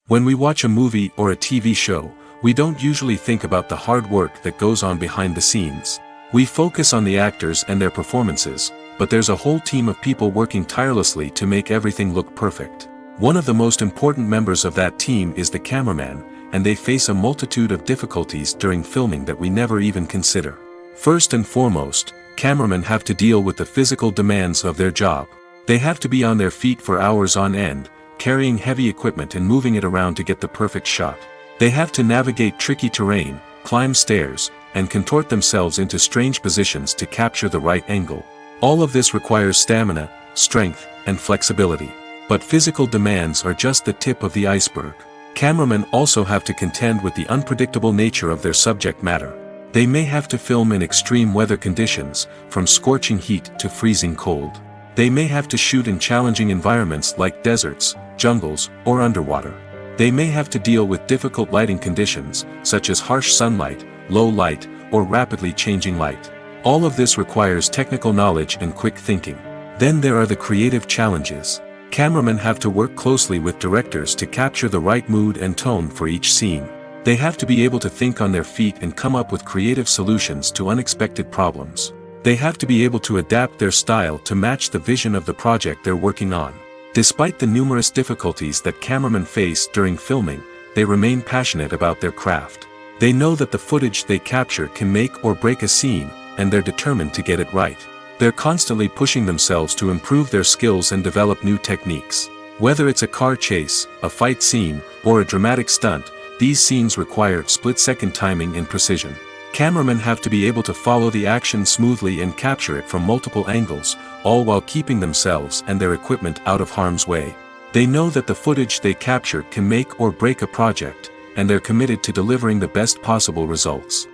When we watch a movie or a TV show, we don't usually think about the hard work that goes on behind the scenes. We focus on the actors and their performances, but there's a whole team of people working tirelessly to make everything look perfect. One of the most important members of that team is the cameraman, and they face a multitude of difficulties during filming that we never even consider. First and foremost, cameramen have to deal with the physical demands of their job. They have to be on their feet for hours on end, carrying heavy equipment and moving it around to get the perfect shot. They have to navigate tricky terrain, climb stairs, and contort themselves into strange positions to capture the right angle. All of this requires stamina, strength, and flexibility. But physical demands are just the tip of the iceberg. Cameramen also have to contend with the unpredictable nature of their subject matter. They may have to film in extreme weather conditions, from scorching heat to freezing cold. They may have to shoot in challenging environments like deserts, jungles, or underwater. They may have to deal with difficult lighting conditions, such as harsh sunlight, low light, or rapidly changing light. All of this requires technical knowledge and quick thinking. Then there are the creative challenges. Cameramen have to work closely with directors to capture the right mood and tone for each scene. They have to be able to think on their feet and come up with creative solutions to unexpected problems. They have to be able to adapt their style to match the vision of the project they're working on. Despite the numerous difficulties that cameramen face during filming, they remain passionate about their craft. They know that the footage they capture can make or break a scene, and they're determined to get it right. They're constantly pushing themselves to improve their skills and develop new techniques. Whether it's a car chase, a fight scene, or a dramatic stunt, these scenes require split-second timing and precision. Cameramen have to be able to follow the action smoothly and capture it from multiple angles, all while keeping themselves and their equipment out of harm's way. They know that the footage they capture can make or break a project, and they're committed to delivering the best possible results.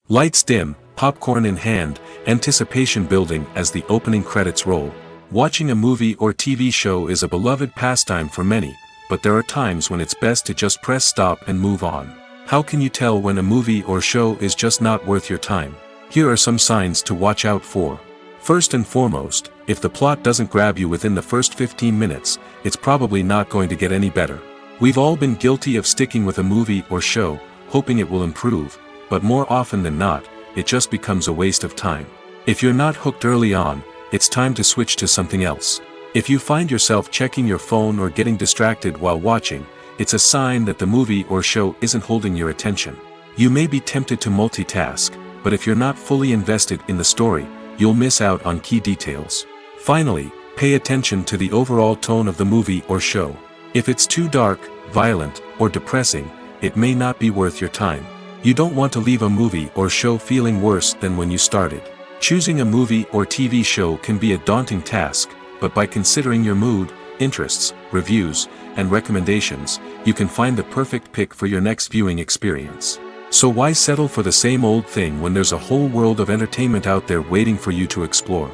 Lights dim, popcorn in hand, anticipation building as the opening credits roll. Watching a movie or TV show is a beloved pastime for many, but there are times when it's best to just press stop and move on. How can you tell when a movie or show is just not worth your time? Here are some signs to watch out for. First and foremost, if the plot doesn't grab you within the first 15 minutes, it's probably not going to get any better. We've all been guilty of sticking with a movie or show, hoping it will improve, but more often than not, it just becomes a waste of time. If you're not hooked early on, it's time to switch to something else. If you find yourself checking your phone or getting distracted while watching, it's a sign that the movie or show isn't holding your attention. You may be tempted to multitask, but if you're not fully invested in the story, you'll miss out on key details. Finally, pay attention to the overall tone of the movie or show. If it's too dark, violent, or depressing, it may not be worth your time. You don't want to leave a movie or show feeling worse than when you started. Choosing a movie or TV show can be a daunting task, but by considering your mood, interests, reviews, and recommendations, you can find the perfect pick for your next viewing experience. So why settle for the same old thing when there's a whole world of entertainment out there waiting for you to explore?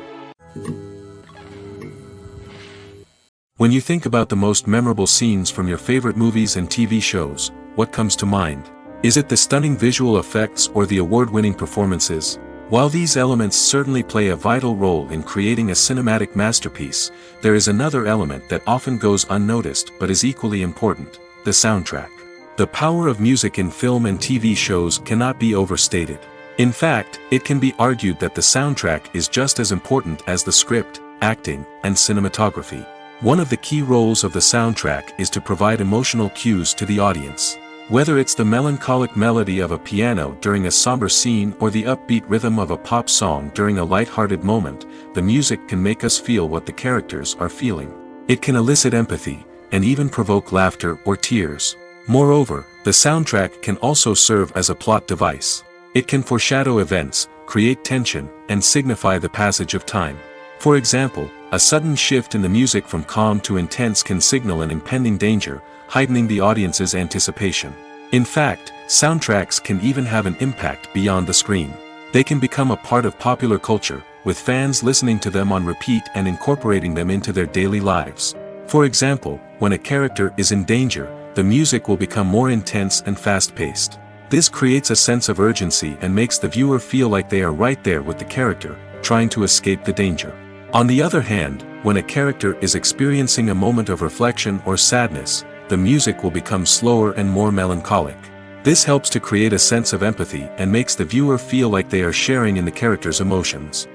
When you think about the most memorable scenes from your favorite movies and TV shows, what comes to mind? Is it the stunning visual effects or the award-winning performances? While these elements certainly play a vital role in creating a cinematic masterpiece, there is another element that often goes unnoticed but is equally important: the soundtrack. The power of music in film and TV shows cannot be overstated. In fact, it can be argued that the soundtrack is just as important as the script, acting, and cinematography. One of the key roles of the soundtrack is to provide emotional cues to the audience. Whether it's the melancholic melody of a piano during a somber scene or the upbeat rhythm of a pop song during a light-hearted moment, the music can make us feel what the characters are feeling. It can elicit empathy, and even provoke laughter or tears. Moreover, the soundtrack can also serve as a plot device. It can foreshadow events, create tension, and signify the passage of time. For example, a sudden shift in the music from calm to intense can signal an impending danger, heightening the audience's anticipation. In fact, soundtracks can even have an impact beyond the screen. They can become a part of popular culture, with fans listening to them on repeat and incorporating them into their daily lives. For example, when a character is in danger, the music will become more intense and fast-paced. This creates a sense of urgency and makes the viewer feel like they are right there with the character, trying to escape the danger. On the other hand, when a character is experiencing a moment of reflection or sadness, the music will become slower and more melancholic. This helps to create a sense of empathy and makes the viewer feel like they are sharing in the character's emotions.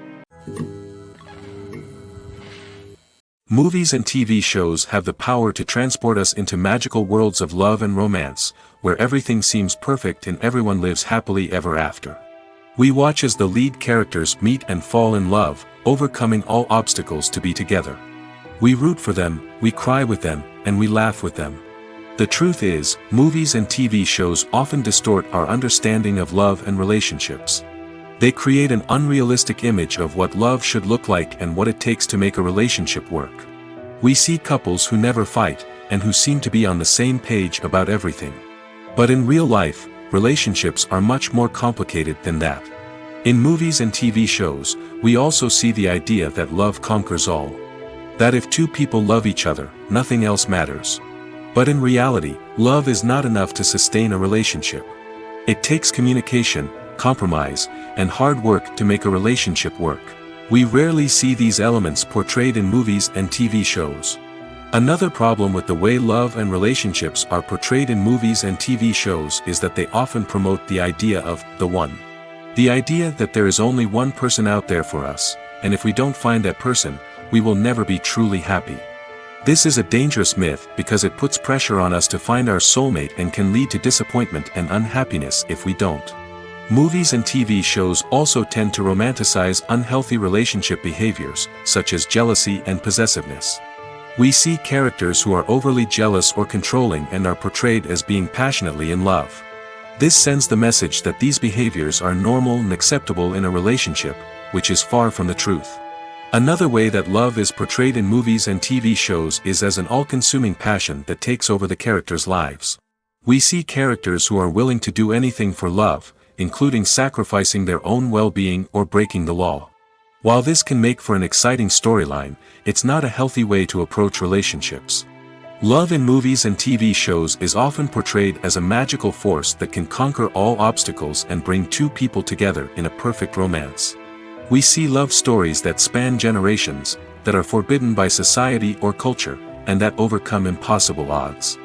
Movies and TV shows have the power to transport us into magical worlds of love and romance, where everything seems perfect and everyone lives happily ever after. We watch as the lead characters meet and fall in love, overcoming all obstacles to be together. We root for them, we cry with them, and we laugh with them. The truth is, movies and TV shows often distort our understanding of love and relationships. They create an unrealistic image of what love should look like and what it takes to make a relationship work. We see couples who never fight, and who seem to be on the same page about everything. But in real life, relationships are much more complicated than that. In movies and TV shows, we also see the idea that love conquers all. That if two people love each other, nothing else matters. But in reality, love is not enough to sustain a relationship. It takes communication, compromise, and hard work to make a relationship work. We rarely see these elements portrayed in movies and TV shows. Another problem with the way love and relationships are portrayed in movies and TV shows is that they often promote the idea of the one. The idea that there is only one person out there for us, and if we don't find that person, we will never be truly happy. This is a dangerous myth because it puts pressure on us to find our soulmate and can lead to disappointment and unhappiness if we don't. Movies and TV shows also tend to romanticize unhealthy relationship behaviors, such as jealousy and possessiveness. We see characters who are overly jealous or controlling and are portrayed as being passionately in love. This sends the message that these behaviors are normal and acceptable in a relationship, which is far from the truth. Another way that love is portrayed in movies and TV shows is as an all-consuming passion that takes over the characters' lives. We see characters who are willing to do anything for love, including sacrificing their own well-being or breaking the law. While this can make for an exciting storyline, it's not a healthy way to approach relationships. Love in movies and TV shows is often portrayed as a magical force that can conquer all obstacles and bring two people together in a perfect romance. We see love stories that span generations, that are forbidden by society or culture, and that overcome impossible odds.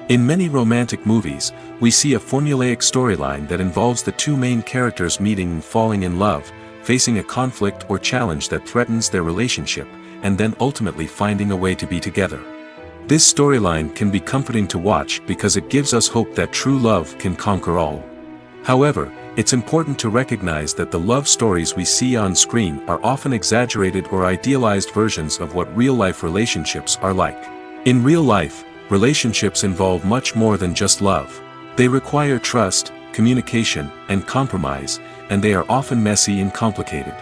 In many romantic movies, we see a formulaic storyline that involves the two main characters meeting and falling in love, facing a conflict or challenge that threatens their relationship, and then ultimately finding a way to be together. This storyline can be comforting to watch because it gives us hope that true love can conquer all. However, it's important to recognize that the love stories we see on screen are often exaggerated or idealized versions of what real-life relationships are like. In real life, relationships involve much more than just love. They require trust, communication, and compromise, and they are often messy and complicated.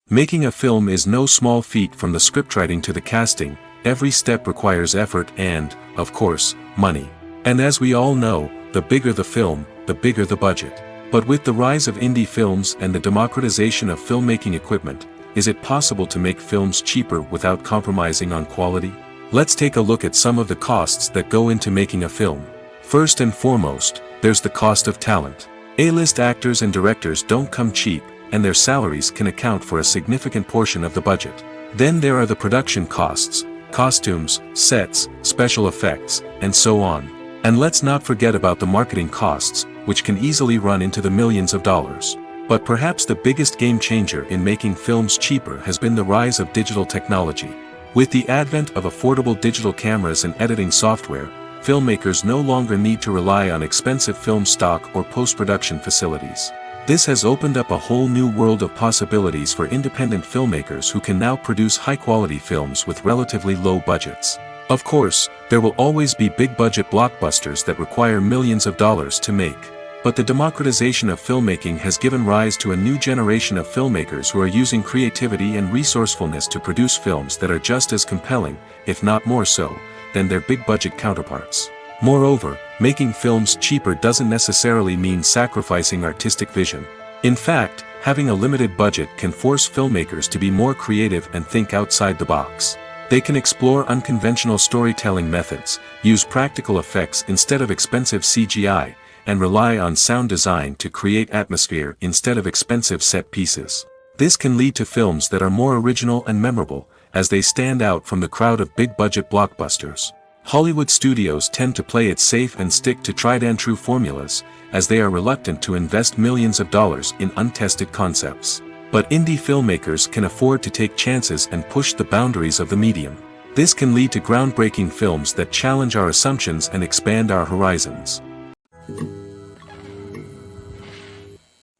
Making a film is no small feat. From the scriptwriting to the casting, every step requires effort and, of course, money. And as we all know, the bigger the film, the bigger the budget. But with the rise of indie films and the democratization of filmmaking equipment, is it possible to make films cheaper without compromising on quality? Let's take a look at some of the costs that go into making a film. First and foremost, there's the cost of talent. A-list actors and directors don't come cheap, and their salaries can account for a significant portion of the budget. Then there are the production costs, costumes, sets, special effects, and so on. And let's not forget about the marketing costs, which can easily run into the millions of dollars. But perhaps the biggest game changer in making films cheaper has been the rise of digital technology. With the advent of affordable digital cameras and editing software, filmmakers no longer need to rely on expensive film stock or post-production facilities. This has opened up a whole new world of possibilities for independent filmmakers who can now produce high-quality films with relatively low budgets. Of course, there will always be big-budget blockbusters that require millions of dollars to make. But the democratization of filmmaking has given rise to a new generation of filmmakers who are using creativity and resourcefulness to produce films that are just as compelling, if not more so, than their big-budget counterparts. Moreover, making films cheaper doesn't necessarily mean sacrificing artistic vision. In fact, having a limited budget can force filmmakers to be more creative and think outside the box. They can explore unconventional storytelling methods, use practical effects instead of expensive CGI, and rely on sound design to create atmosphere instead of expensive set pieces. This can lead to films that are more original and memorable, as they stand out from the crowd of big-budget blockbusters. Hollywood studios tend to play it safe and stick to tried-and-true formulas, as they are reluctant to invest millions of dollars in untested concepts. But indie filmmakers can afford to take chances and push the boundaries of the medium. This can lead to groundbreaking films that challenge our assumptions and expand our horizons.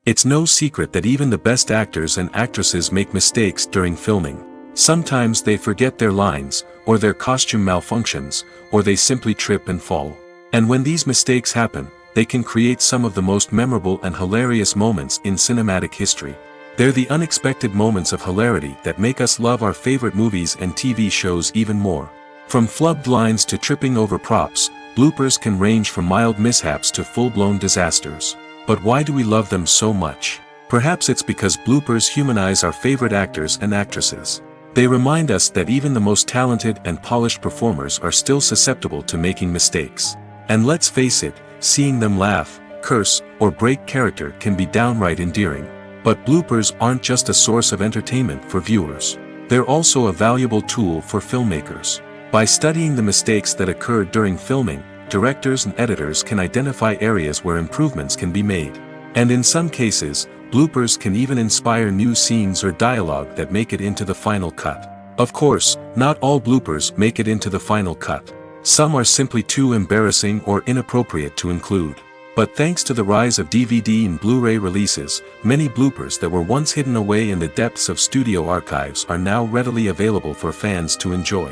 It's no secret that even the best actors and actresses make mistakes during filming. Sometimes they forget their lines, or their costume malfunctions, or they simply trip and fall. And when these mistakes happen, they can create some of the most memorable and hilarious moments in cinematic history. They're the unexpected moments of hilarity that make us love our favorite movies and TV shows even more. From flubbed lines to tripping over props, bloopers can range from mild mishaps to full-blown disasters. But why do we love them so much? Perhaps it's because bloopers humanize our favorite actors and actresses. They remind us that even the most talented and polished performers are still susceptible to making mistakes. And let's face it, seeing them laugh, curse, or break character can be downright endearing. But bloopers aren't just a source of entertainment for viewers. They're also a valuable tool for filmmakers. By studying the mistakes that occurred during filming, directors and editors can identify areas where improvements can be made. And in some cases, bloopers can even inspire new scenes or dialogue that make it into the final cut. Of course, not all bloopers make it into the final cut. Some are simply too embarrassing or inappropriate to include. But thanks to the rise of DVD and Blu-ray releases, many bloopers that were once hidden away in the depths of studio archives are now readily available for fans to enjoy.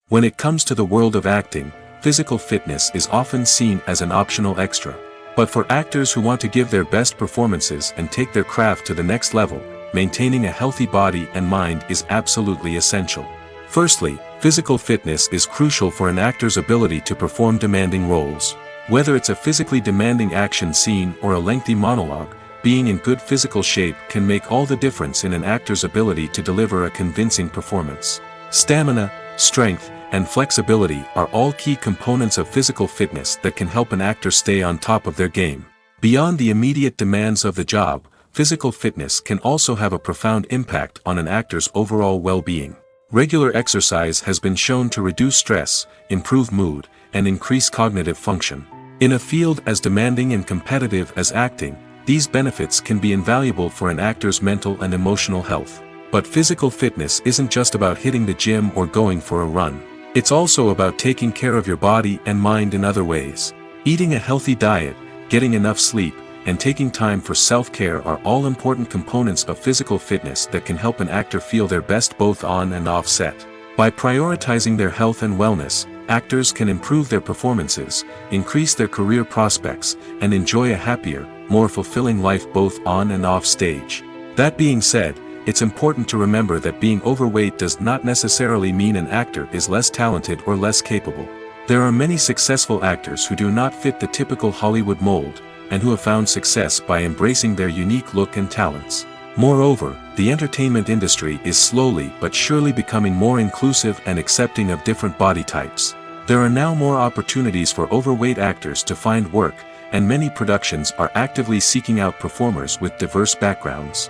When it comes to the world of acting, physical fitness is often seen as an optional extra. But for actors who want to give their best performances and take their craft to the next level, maintaining a healthy body and mind is absolutely essential. Firstly, physical fitness is crucial for an actor's ability to perform demanding roles. Whether it's a physically demanding action scene or a lengthy monologue, being in good physical shape can make all the difference in an actor's ability to deliver a convincing performance. Stamina, strength, and flexibility are all key components of physical fitness that can help an actor stay on top of their game. Beyond the immediate demands of the job, physical fitness can also have a profound impact on an actor's overall well-being. Regular exercise has been shown to reduce stress, improve mood, and increase cognitive function. In a field as demanding and competitive as acting, these benefits can be invaluable for an actor's mental and emotional health. But physical fitness isn't just about hitting the gym or going for a run. It's also about taking care of your body and mind in other ways. Eating a healthy diet, getting enough sleep, and taking time for self-care are all important components of physical fitness that can help an actor feel their best both on and off set. By prioritizing their health and wellness, actors can improve their performances, increase their career prospects, and enjoy a happier, more fulfilling life both on and off stage. That being said, it's important to remember that being overweight does not necessarily mean an actor is less talented or less capable. There are many successful actors who do not fit the typical Hollywood mold, and who have found success by embracing their unique look and talents. Moreover, the entertainment industry is slowly but surely becoming more inclusive and accepting of different body types. There are now more opportunities for overweight actors to find work, and many productions are actively seeking out performers with diverse backgrounds.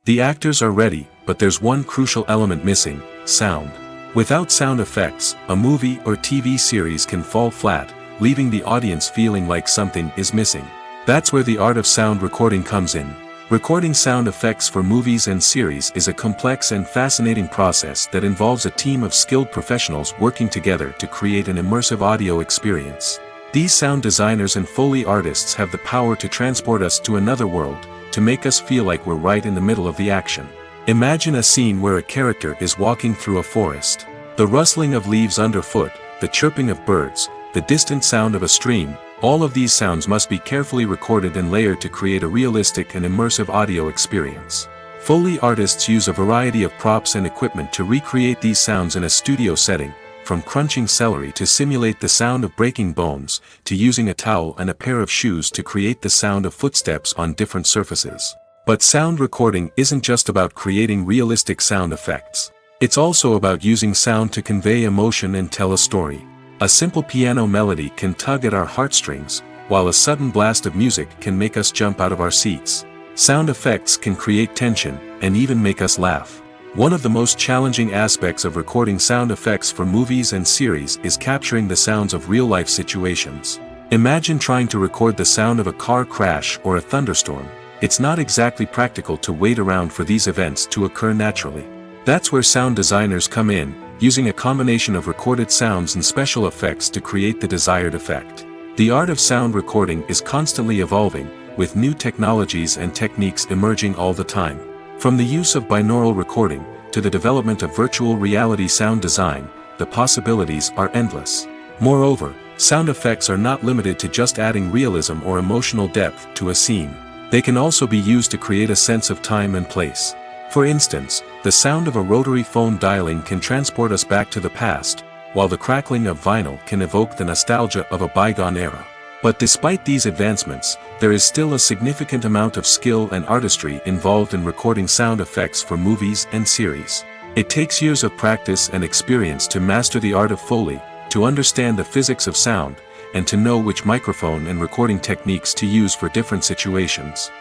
The actors are ready, but there's one crucial element missing: sound. Without sound effects, a movie or TV series can fall flat, leaving the audience feeling like something is missing. That's where the art of sound recording comes in. Recording sound effects for movies and series is a complex and fascinating process that involves a team of skilled professionals working together to create an immersive audio experience. These sound designers and Foley artists have the power to transport us to another world, to make us feel like we're right in the middle of the action. Imagine a scene where a character is walking through a forest. The rustling of leaves underfoot, the chirping of birds, the distant sound of a stream, all of these sounds must be carefully recorded and layered to create a realistic and immersive audio experience. Foley artists use a variety of props and equipment to recreate these sounds in a studio setting, from crunching celery to simulate the sound of breaking bones, to using a towel and a pair of shoes to create the sound of footsteps on different surfaces. But sound recording isn't just about creating realistic sound effects. It's also about using sound to convey emotion and tell a story. A simple piano melody can tug at our heartstrings, while a sudden blast of music can make us jump out of our seats. Sound effects can create tension, and even make us laugh. One of the most challenging aspects of recording sound effects for movies and series is capturing the sounds of real-life situations. Imagine trying to record the sound of a car crash or a thunderstorm. It's not exactly practical to wait around for these events to occur naturally. That's where sound designers come in, using a combination of recorded sounds and special effects to create the desired effect. The art of sound recording is constantly evolving, with new technologies and techniques emerging all the time. From the use of binaural recording, to the development of virtual reality sound design, the possibilities are endless. Moreover, sound effects are not limited to just adding realism or emotional depth to a scene. They can also be used to create a sense of time and place. For instance, the sound of a rotary phone dialing can transport us back to the past, while the crackling of vinyl can evoke the nostalgia of a bygone era. But despite these advancements, there is still a significant amount of skill and artistry involved in recording sound effects for movies and series. It takes years of practice and experience to master the art of Foley, to understand the physics of sound, and to know which microphone and recording techniques to use for different situations.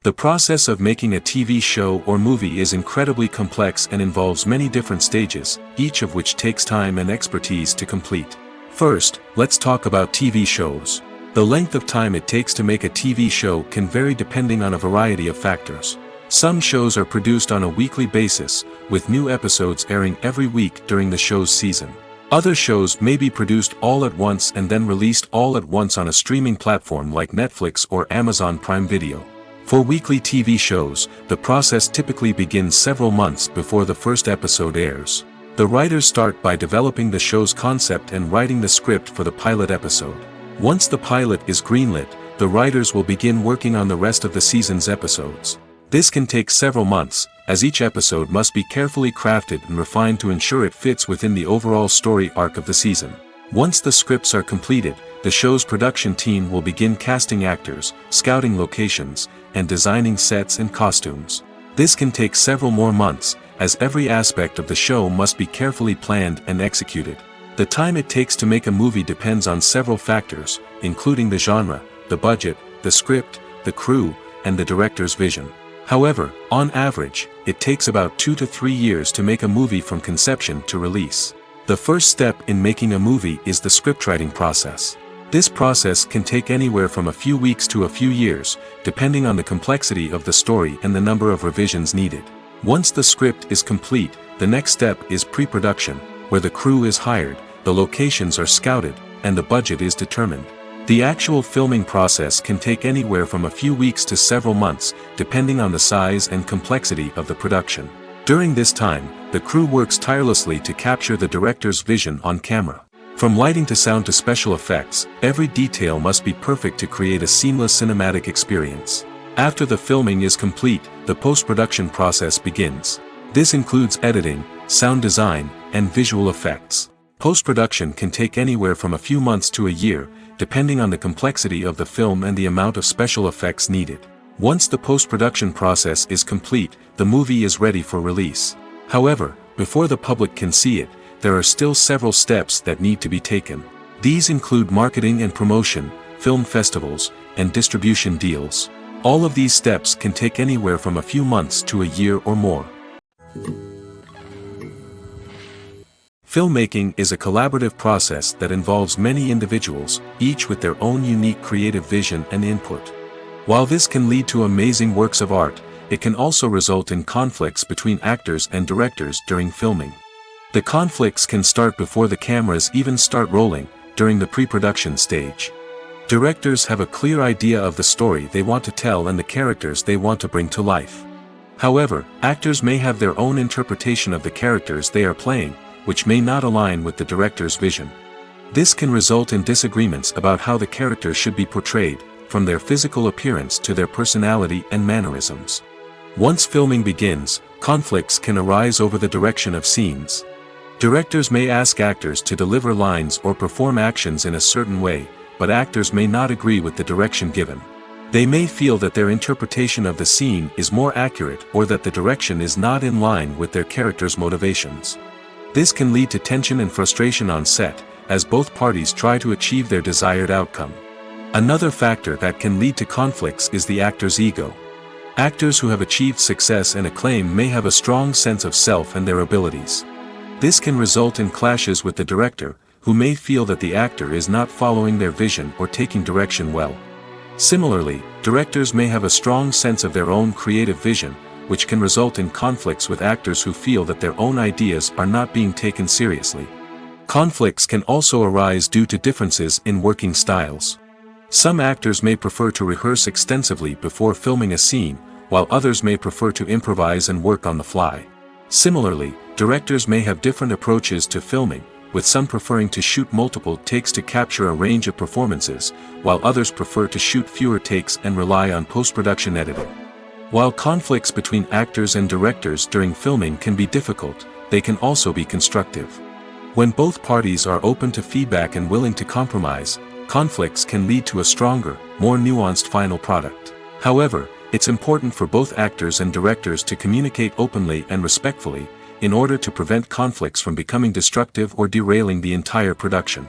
The process of making a TV show or movie is incredibly complex and involves many different stages, each of which takes time and expertise to complete. First, let's talk about TV shows. The length of time it takes to make a TV show can vary depending on a variety of factors. Some shows are produced on a weekly basis, with new episodes airing every week during the show's season. Other shows may be produced all at once and then released all at once on a streaming platform like Netflix or Amazon Prime Video. For weekly TV shows, the process typically begins several months before the first episode airs. The writers start by developing the show's concept and writing the script for the pilot episode. Once the pilot is greenlit, the writers will begin working on the rest of the season's episodes. This can take several months, as each episode must be carefully crafted and refined to ensure it fits within the overall story arc of the season. Once the scripts are completed, the show's production team will begin casting actors, scouting locations, and designing sets and costumes. This can take several more months, as every aspect of the show must be carefully planned and executed. The time it takes to make a movie depends on several factors, including the genre, the budget, the script, the crew, and the director's vision. However, on average, it takes about 2 to 3 years to make a movie from conception to release. The first step in making a movie is the scriptwriting process. This process can take anywhere from a few weeks to a few years, depending on the complexity of the story and the number of revisions needed. Once the script is complete, the next step is pre-production, where the crew is hired, the locations are scouted, and the budget is determined. The actual filming process can take anywhere from a few weeks to several months, depending on the size and complexity of the production. During this time, the crew works tirelessly to capture the director's vision on camera. From lighting to sound to special effects, every detail must be perfect to create a seamless cinematic experience. After the filming is complete, the post-production process begins. This includes editing, sound design, and visual effects. Post-production can take anywhere from a few months to a year, depending on the complexity of the film and the amount of special effects needed. Once the post-production process is complete, the movie is ready for release. However, before the public can see it, there are still several steps that need to be taken. These include marketing and promotion, film festivals, and distribution deals. All of these steps can take anywhere from a few months to a year or more. Filmmaking is a collaborative process that involves many individuals, each with their own unique creative vision and input. While this can lead to amazing works of art, it can also result in conflicts between actors and directors during filming. The conflicts can start before the cameras even start rolling, during the pre-production stage. Directors have a clear idea of the story they want to tell and the characters they want to bring to life. However, actors may have their own interpretation of the characters they are playing, which may not align with the director's vision. This can result in disagreements about how the characters should be portrayed, from their physical appearance to their personality and mannerisms. Once filming begins, conflicts can arise over the direction of scenes. Directors may ask actors to deliver lines or perform actions in a certain way, but actors may not agree with the direction given. They may feel that their interpretation of the scene is more accurate or that the direction is not in line with their character's motivations. This can lead to tension and frustration on set, as both parties try to achieve their desired outcome. Another factor that can lead to conflicts is the actor's ego. Actors who have achieved success and acclaim may have a strong sense of self and their abilities. This can result in clashes with the director, who may feel that the actor is not following their vision or taking direction well. Similarly, directors may have a strong sense of their own creative vision, which can result in conflicts with actors who feel that their own ideas are not being taken seriously. Conflicts can also arise due to differences in working styles. Some actors may prefer to rehearse extensively before filming a scene, while others may prefer to improvise and work on the fly. Similarly, directors may have different approaches to filming, with some preferring to shoot multiple takes to capture a range of performances, while others prefer to shoot fewer takes and rely on post-production editing. While conflicts between actors and directors during filming can be difficult, they can also be constructive. When both parties are open to feedback and willing to compromise, conflicts can lead to a stronger, more nuanced final product. However, It's important for both actors and directors to communicate openly and respectfully, in order to prevent conflicts from becoming destructive or derailing the entire production.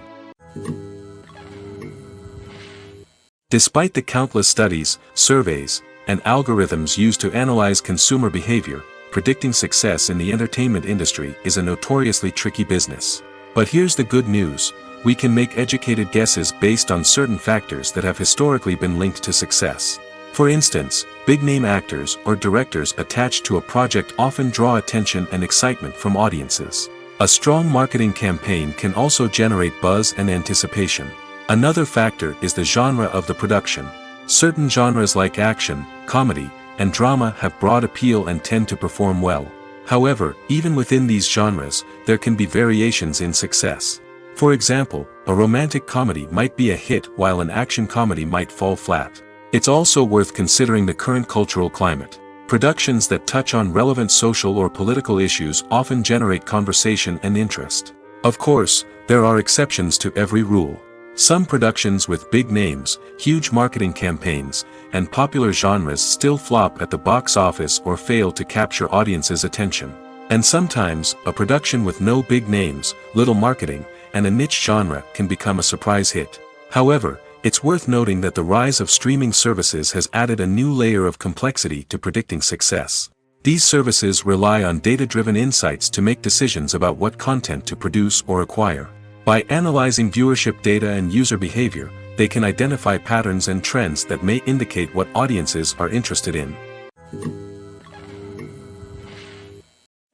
Despite the countless studies, surveys, and algorithms used to analyze consumer behavior, predicting success in the entertainment industry is a notoriously tricky business. But here's the good news: we can make educated guesses based on certain factors that have historically been linked to success. For instance, big-name actors or directors attached to a project often draw attention and excitement from audiences. A strong marketing campaign can also generate buzz and anticipation. Another factor is the genre of the production. Certain genres like action, comedy, and drama have broad appeal and tend to perform well. However, even within these genres, there can be variations in success. For example, a romantic comedy might be a hit while an action comedy might fall flat. It's also worth considering the current cultural climate. Productions that touch on relevant social or political issues often generate conversation and interest. Of course, there are exceptions to every rule. Some productions with big names, huge marketing campaigns, and popular genres still flop at the box office or fail to capture audiences' attention. And sometimes, a production with no big names, little marketing, and a niche genre can become a surprise hit. However, it's worth noting that the rise of streaming services has added a new layer of complexity to predicting success. These services rely on data-driven insights to make decisions about what content to produce or acquire. By analyzing viewership data and user behavior, they can identify patterns and trends that may indicate what audiences are interested in.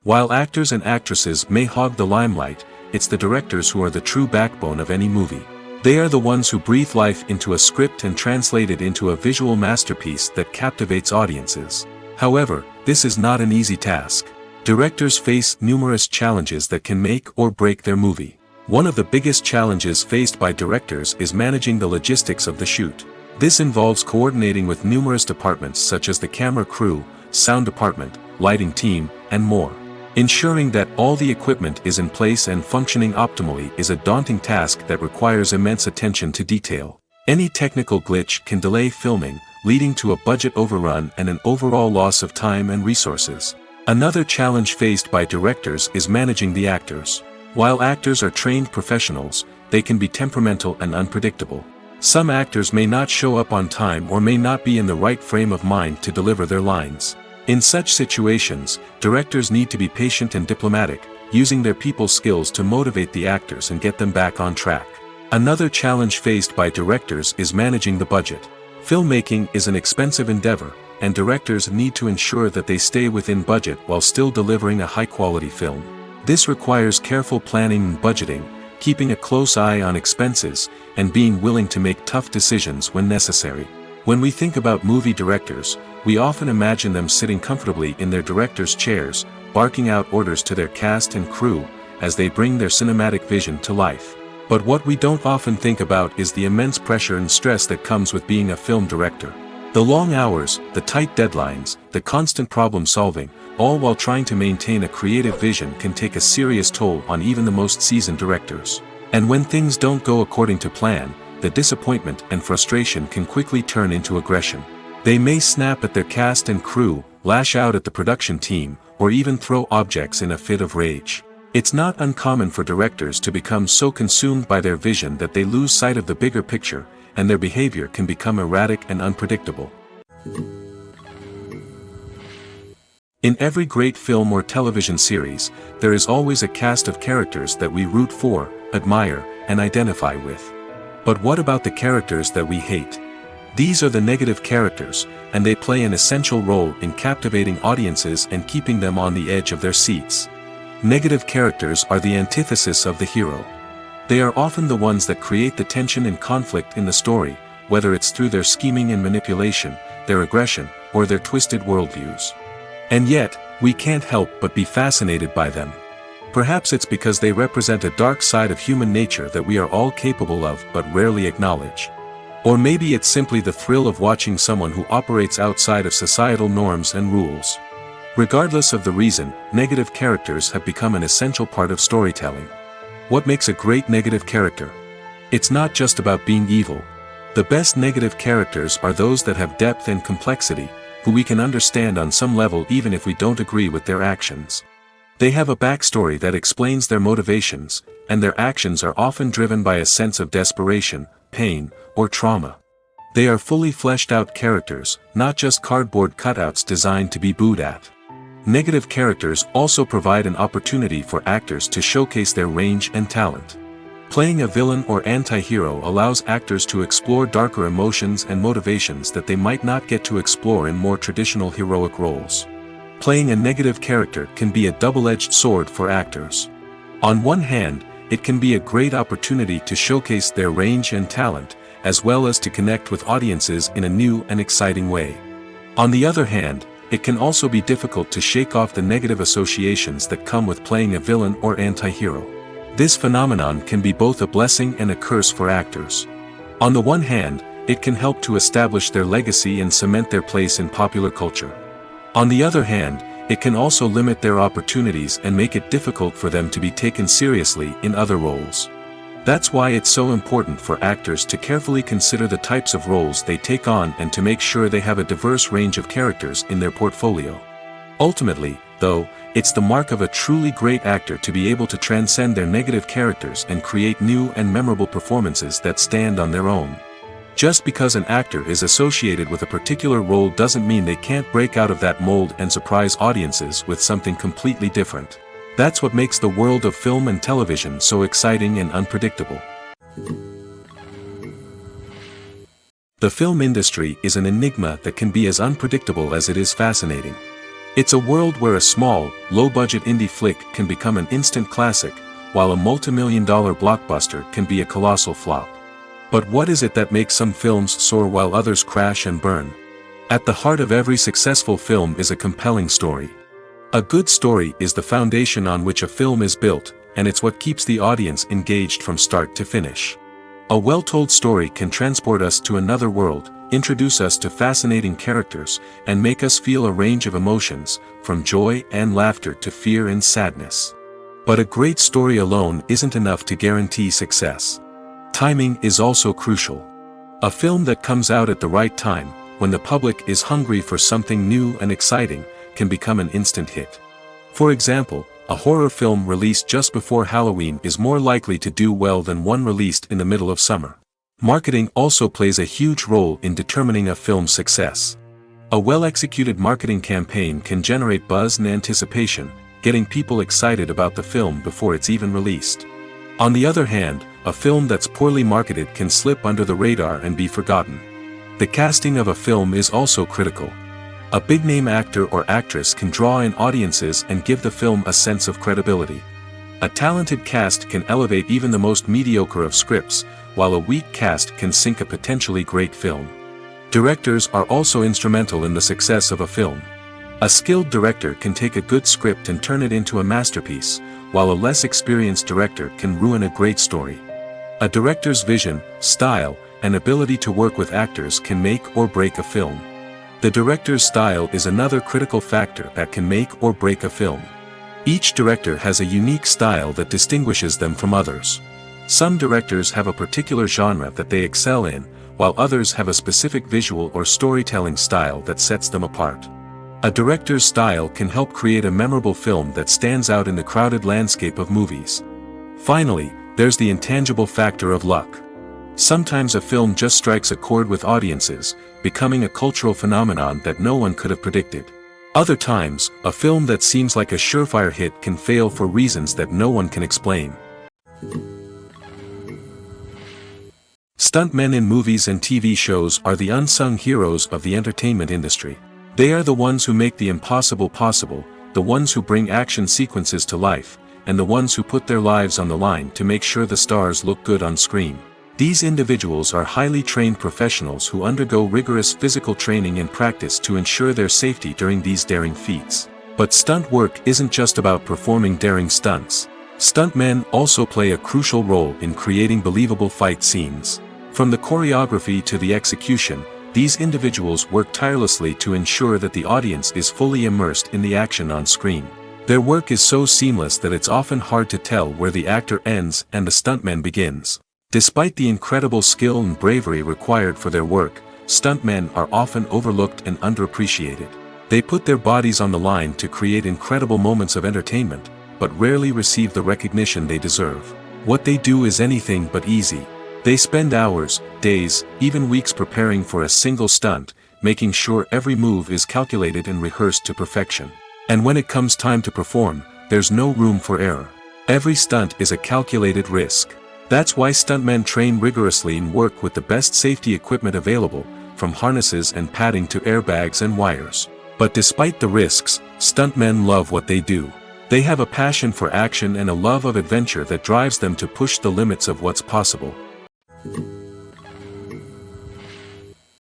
While actors and actresses may hog the limelight, it's the directors who are the true backbone of any movie. They are the ones who breathe life into a script and translate it into a visual masterpiece that captivates audiences. However, this is not an easy task. Directors face numerous challenges that can make or break their movie. One of the biggest challenges faced by directors is managing the logistics of the shoot. This involves coordinating with numerous departments such as the camera crew, sound department, lighting team, and more. Ensuring that all the equipment is in place and functioning optimally is a daunting task that requires immense attention to detail. Any technical glitch can delay filming, leading to a budget overrun and an overall loss of time and resources. Another challenge faced by directors is managing the actors. While actors are trained professionals, they can be temperamental and unpredictable. Some actors may not show up on time or may not be in the right frame of mind to deliver their lines. In such situations, directors need to be patient and diplomatic, using their people skills to motivate the actors and get them back on track. Another challenge faced by directors is managing the budget. Filmmaking is an expensive endeavor, and directors need to ensure that they stay within budget while still delivering a high-quality film. This requires careful planning and budgeting, keeping a close eye on expenses, and being willing to make tough decisions when necessary. When we think about movie directors, we often imagine them sitting comfortably in their director's chairs, barking out orders to their cast and crew, as they bring their cinematic vision to life. But what we don't often think about is the immense pressure and stress that comes with being a film director. The long hours, the tight deadlines, the constant problem solving, all while trying to maintain a creative vision can take a serious toll on even the most seasoned directors. And when things don't go according to plan, the disappointment and frustration can quickly turn into aggression. They may snap at their cast and crew, lash out at the production team, or even throw objects in a fit of rage. It's not uncommon for directors to become so consumed by their vision that they lose sight of the bigger picture, and their behavior can become erratic and unpredictable. In every great film or television series, there is always a cast of characters that we root for, admire, and identify with. But what about the characters that we hate? These are the negative characters, and they play an essential role in captivating audiences and keeping them on the edge of their seats. Negative characters are the antithesis of the hero. They are often the ones that create the tension and conflict in the story, whether it's through their scheming and manipulation, their aggression, or their twisted worldviews. And yet, we can't help but be fascinated by them. Perhaps it's because they represent a dark side of human nature that we are all capable of but rarely acknowledge. Or maybe it's simply the thrill of watching someone who operates outside of societal norms and rules. Regardless of the reason, negative characters have become an essential part of storytelling. What makes a great negative character? It's not just about being evil. The best negative characters are those that have depth and complexity, who we can understand on some level even if we don't agree with their actions. They have a backstory that explains their motivations, and their actions are often driven by a sense of desperation, pain, or trauma. They are fully fleshed out characters, not just cardboard cutouts designed to be booed at. Negative characters also provide an opportunity for actors to showcase their range and talent. Playing a villain or anti-hero allows actors to explore darker emotions and motivations that they might not get to explore in more traditional heroic roles. Playing a negative character can be a double-edged sword for actors. On one hand, it can be a great opportunity to showcase their range and talent, as well as to connect with audiences in a new and exciting way. On the other hand, it can also be difficult to shake off the negative associations that come with playing a villain or anti-hero. This phenomenon can be both a blessing and a curse for actors. On the one hand, it can help to establish their legacy and cement their place in popular culture. On the other hand, it can also limit their opportunities and make it difficult for them to be taken seriously in other roles. That's why it's so important for actors to carefully consider the types of roles they take on and to make sure they have a diverse range of characters in their portfolio. Ultimately, though, it's the mark of a truly great actor to be able to transcend their negative characters and create new and memorable performances that stand on their own. Just because an actor is associated with a particular role doesn't mean they can't break out of that mold and surprise audiences with something completely different. That's what makes the world of film and television so exciting and unpredictable. The film industry is an enigma that can be as unpredictable as it is fascinating. It's a world where a small, low-budget indie flick can become an instant classic, while a multi-million-dollar blockbuster can be a colossal flop. But what is it that makes some films soar while others crash and burn? At the heart of every successful film is a compelling story. A good story is the foundation on which a film is built, and it's what keeps the audience engaged from start to finish. A well-told story can transport us to another world, introduce us to fascinating characters, and make us feel a range of emotions, from joy and laughter to fear and sadness. But a great story alone isn't enough to guarantee success. Timing is also crucial. A film that comes out at the right time, when the public is hungry for something new and exciting, can become an instant hit. For example, a horror film released just before Halloween is more likely to do well than one released in the middle of summer. Marketing also plays a huge role in determining a film's success. A well-executed marketing campaign can generate buzz and anticipation, getting people excited about the film before it's even released. On the other hand, a film that's poorly marketed can slip under the radar and be forgotten. The casting of a film is also critical. A big-name actor or actress can draw in audiences and give the film a sense of credibility. A talented cast can elevate even the most mediocre of scripts, while a weak cast can sink a potentially great film. Directors are also instrumental in the success of a film. A skilled director can take a good script and turn it into a masterpiece, while a less experienced director can ruin a great story. A director's vision, style, and ability to work with actors can make or break a film. The director's style is another critical factor that can make or break a film. Each director has a unique style that distinguishes them from others. Some directors have a particular genre that they excel in, while others have a specific visual or storytelling style that sets them apart. A director's style can help create a memorable film that stands out in the crowded landscape of movies. Finally, there's the intangible factor of luck. Sometimes a film just strikes a chord with audiences, becoming a cultural phenomenon that no one could have predicted. Other times, a film that seems like a surefire hit can fail for reasons that no one can explain. Stuntmen in movies and TV shows are the unsung heroes of the entertainment industry. They are the ones who make the impossible possible, the ones who bring action sequences to life, and the ones who put their lives on the line to make sure the stars look good on screen. These individuals are highly trained professionals who undergo rigorous physical training and practice to ensure their safety during these daring feats. But stunt work isn't just about performing daring stunts. Stuntmen also play a crucial role in creating believable fight scenes. From the choreography to the execution, these individuals work tirelessly to ensure that the audience is fully immersed in the action on screen. Their work is so seamless that it's often hard to tell where the actor ends and the stuntman begins. Despite the incredible skill and bravery required for their work, stuntmen are often overlooked and underappreciated. They put their bodies on the line to create incredible moments of entertainment, but rarely receive the recognition they deserve. What they do is anything but easy. They spend hours, days, even weeks preparing for a single stunt, making sure every move is calculated and rehearsed to perfection. And when it comes time to perform, there's no room for error. Every stunt is a calculated risk. That's why stuntmen train rigorously and work with the best safety equipment available, from harnesses and padding to airbags and wires. But despite the risks, stuntmen love what they do. They have a passion for action and a love of adventure that drives them to push the limits of what's possible.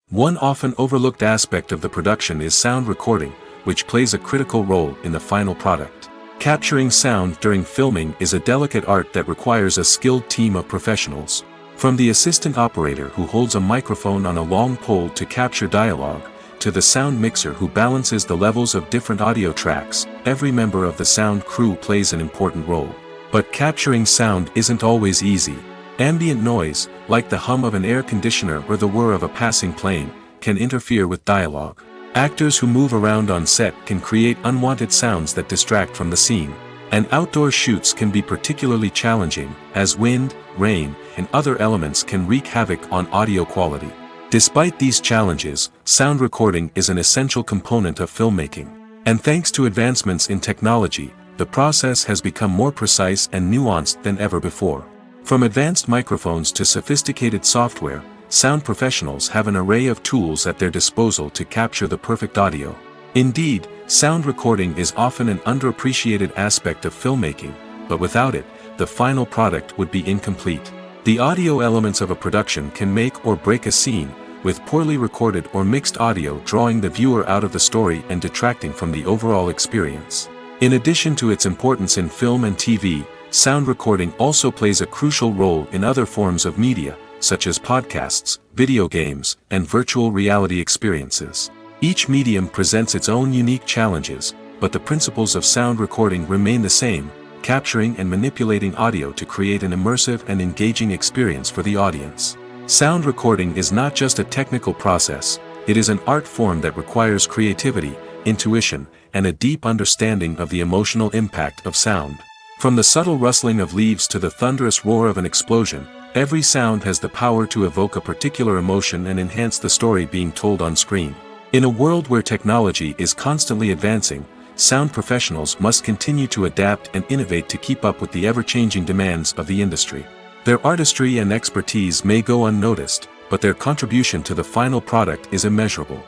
One often overlooked aspect of the production is sound recording, which plays a critical role in the final product. Capturing sound during filming is a delicate art that requires a skilled team of professionals. From the assistant operator who holds a microphone on a long pole to capture dialogue, to the sound mixer who balances the levels of different audio tracks, every member of the sound crew plays an important role. But capturing sound isn't always easy. Ambient noise, like the hum of an air conditioner or the whir of a passing plane, can interfere with dialogue. Actors who move around on set can create unwanted sounds that distract from the scene. And outdoor shoots can be particularly challenging, as wind, rain, and other elements can wreak havoc on audio quality. Despite these challenges, sound recording is an essential component of filmmaking. And thanks to advancements in technology, the process has become more precise and nuanced than ever before. From advanced microphones to sophisticated software, sound professionals have an array of tools at their disposal to capture the perfect audio. Indeed, sound recording is often an underappreciated aspect of filmmaking, but without it, the final product would be incomplete. The audio elements of a production can make or break a scene, with poorly recorded or mixed audio drawing the viewer out of the story and detracting from the overall experience. In addition to its importance in film and TV, sound recording also plays a crucial role in other forms of media, such as podcasts, video games, and virtual reality experiences. Each medium presents its own unique challenges, but the principles of sound recording remain the same, capturing and manipulating audio to create an immersive and engaging experience for the audience. Sound recording is not just a technical process, it is an art form that requires creativity, intuition, and a deep understanding of the emotional impact of sound. From the subtle rustling of leaves to the thunderous roar of an explosion, every sound has the power to evoke a particular emotion and enhance the story being told on screen. In a world where technology is constantly advancing, sound professionals must continue to adapt and innovate to keep up with the ever-changing demands of the industry. Their artistry and expertise may go unnoticed, but their contribution to the final product is immeasurable.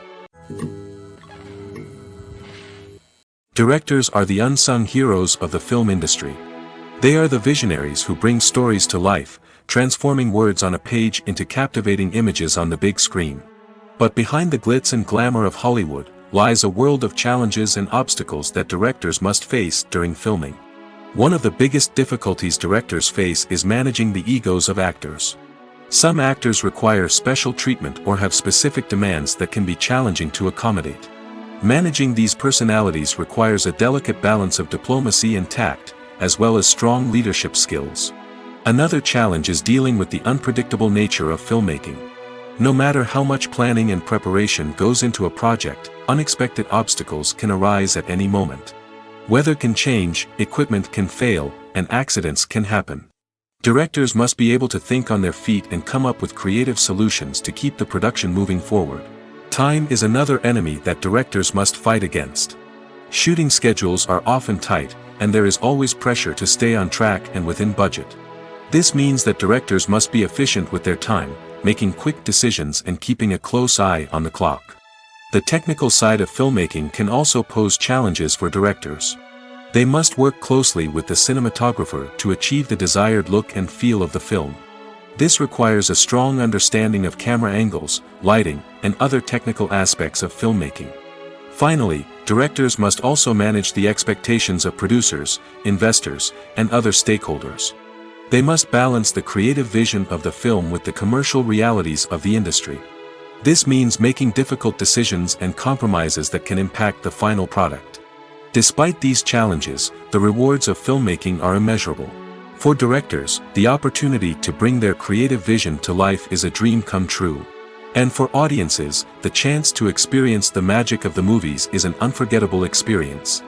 Directors are the unsung heroes of the film industry. They are the visionaries who bring stories to life, transforming words on a page into captivating images on the big screen. But behind the glitz and glamour of Hollywood, lies a world of challenges and obstacles that directors must face during filming. One of the biggest difficulties directors face is managing the egos of actors. Some actors require special treatment or have specific demands that can be challenging to accommodate. Managing these personalities requires a delicate balance of diplomacy and tact, as well as strong leadership skills. Another challenge is dealing with the unpredictable nature of filmmaking. No matter how much planning and preparation goes into a project, unexpected obstacles can arise at any moment. Weather can change, equipment can fail, and accidents can happen. Directors must be able to think on their feet and come up with creative solutions to keep the production moving forward. Time is another enemy that directors must fight against. Shooting schedules are often tight, and there is always pressure to stay on track and within budget. This means that directors must be efficient with their time, making quick decisions and keeping a close eye on the clock. The technical side of filmmaking can also pose challenges for directors. They must work closely with the cinematographer to achieve the desired look and feel of the film. This requires a strong understanding of camera angles, lighting, and other technical aspects of filmmaking. Finally, directors must also manage the expectations of producers, investors, and other stakeholders. They must balance the creative vision of the film with the commercial realities of the industry. This means making difficult decisions and compromises that can impact the final product. Despite these challenges, the rewards of filmmaking are immeasurable. For directors, the opportunity to bring their creative vision to life is a dream come true. And for audiences, the chance to experience the magic of the movies is an unforgettable experience.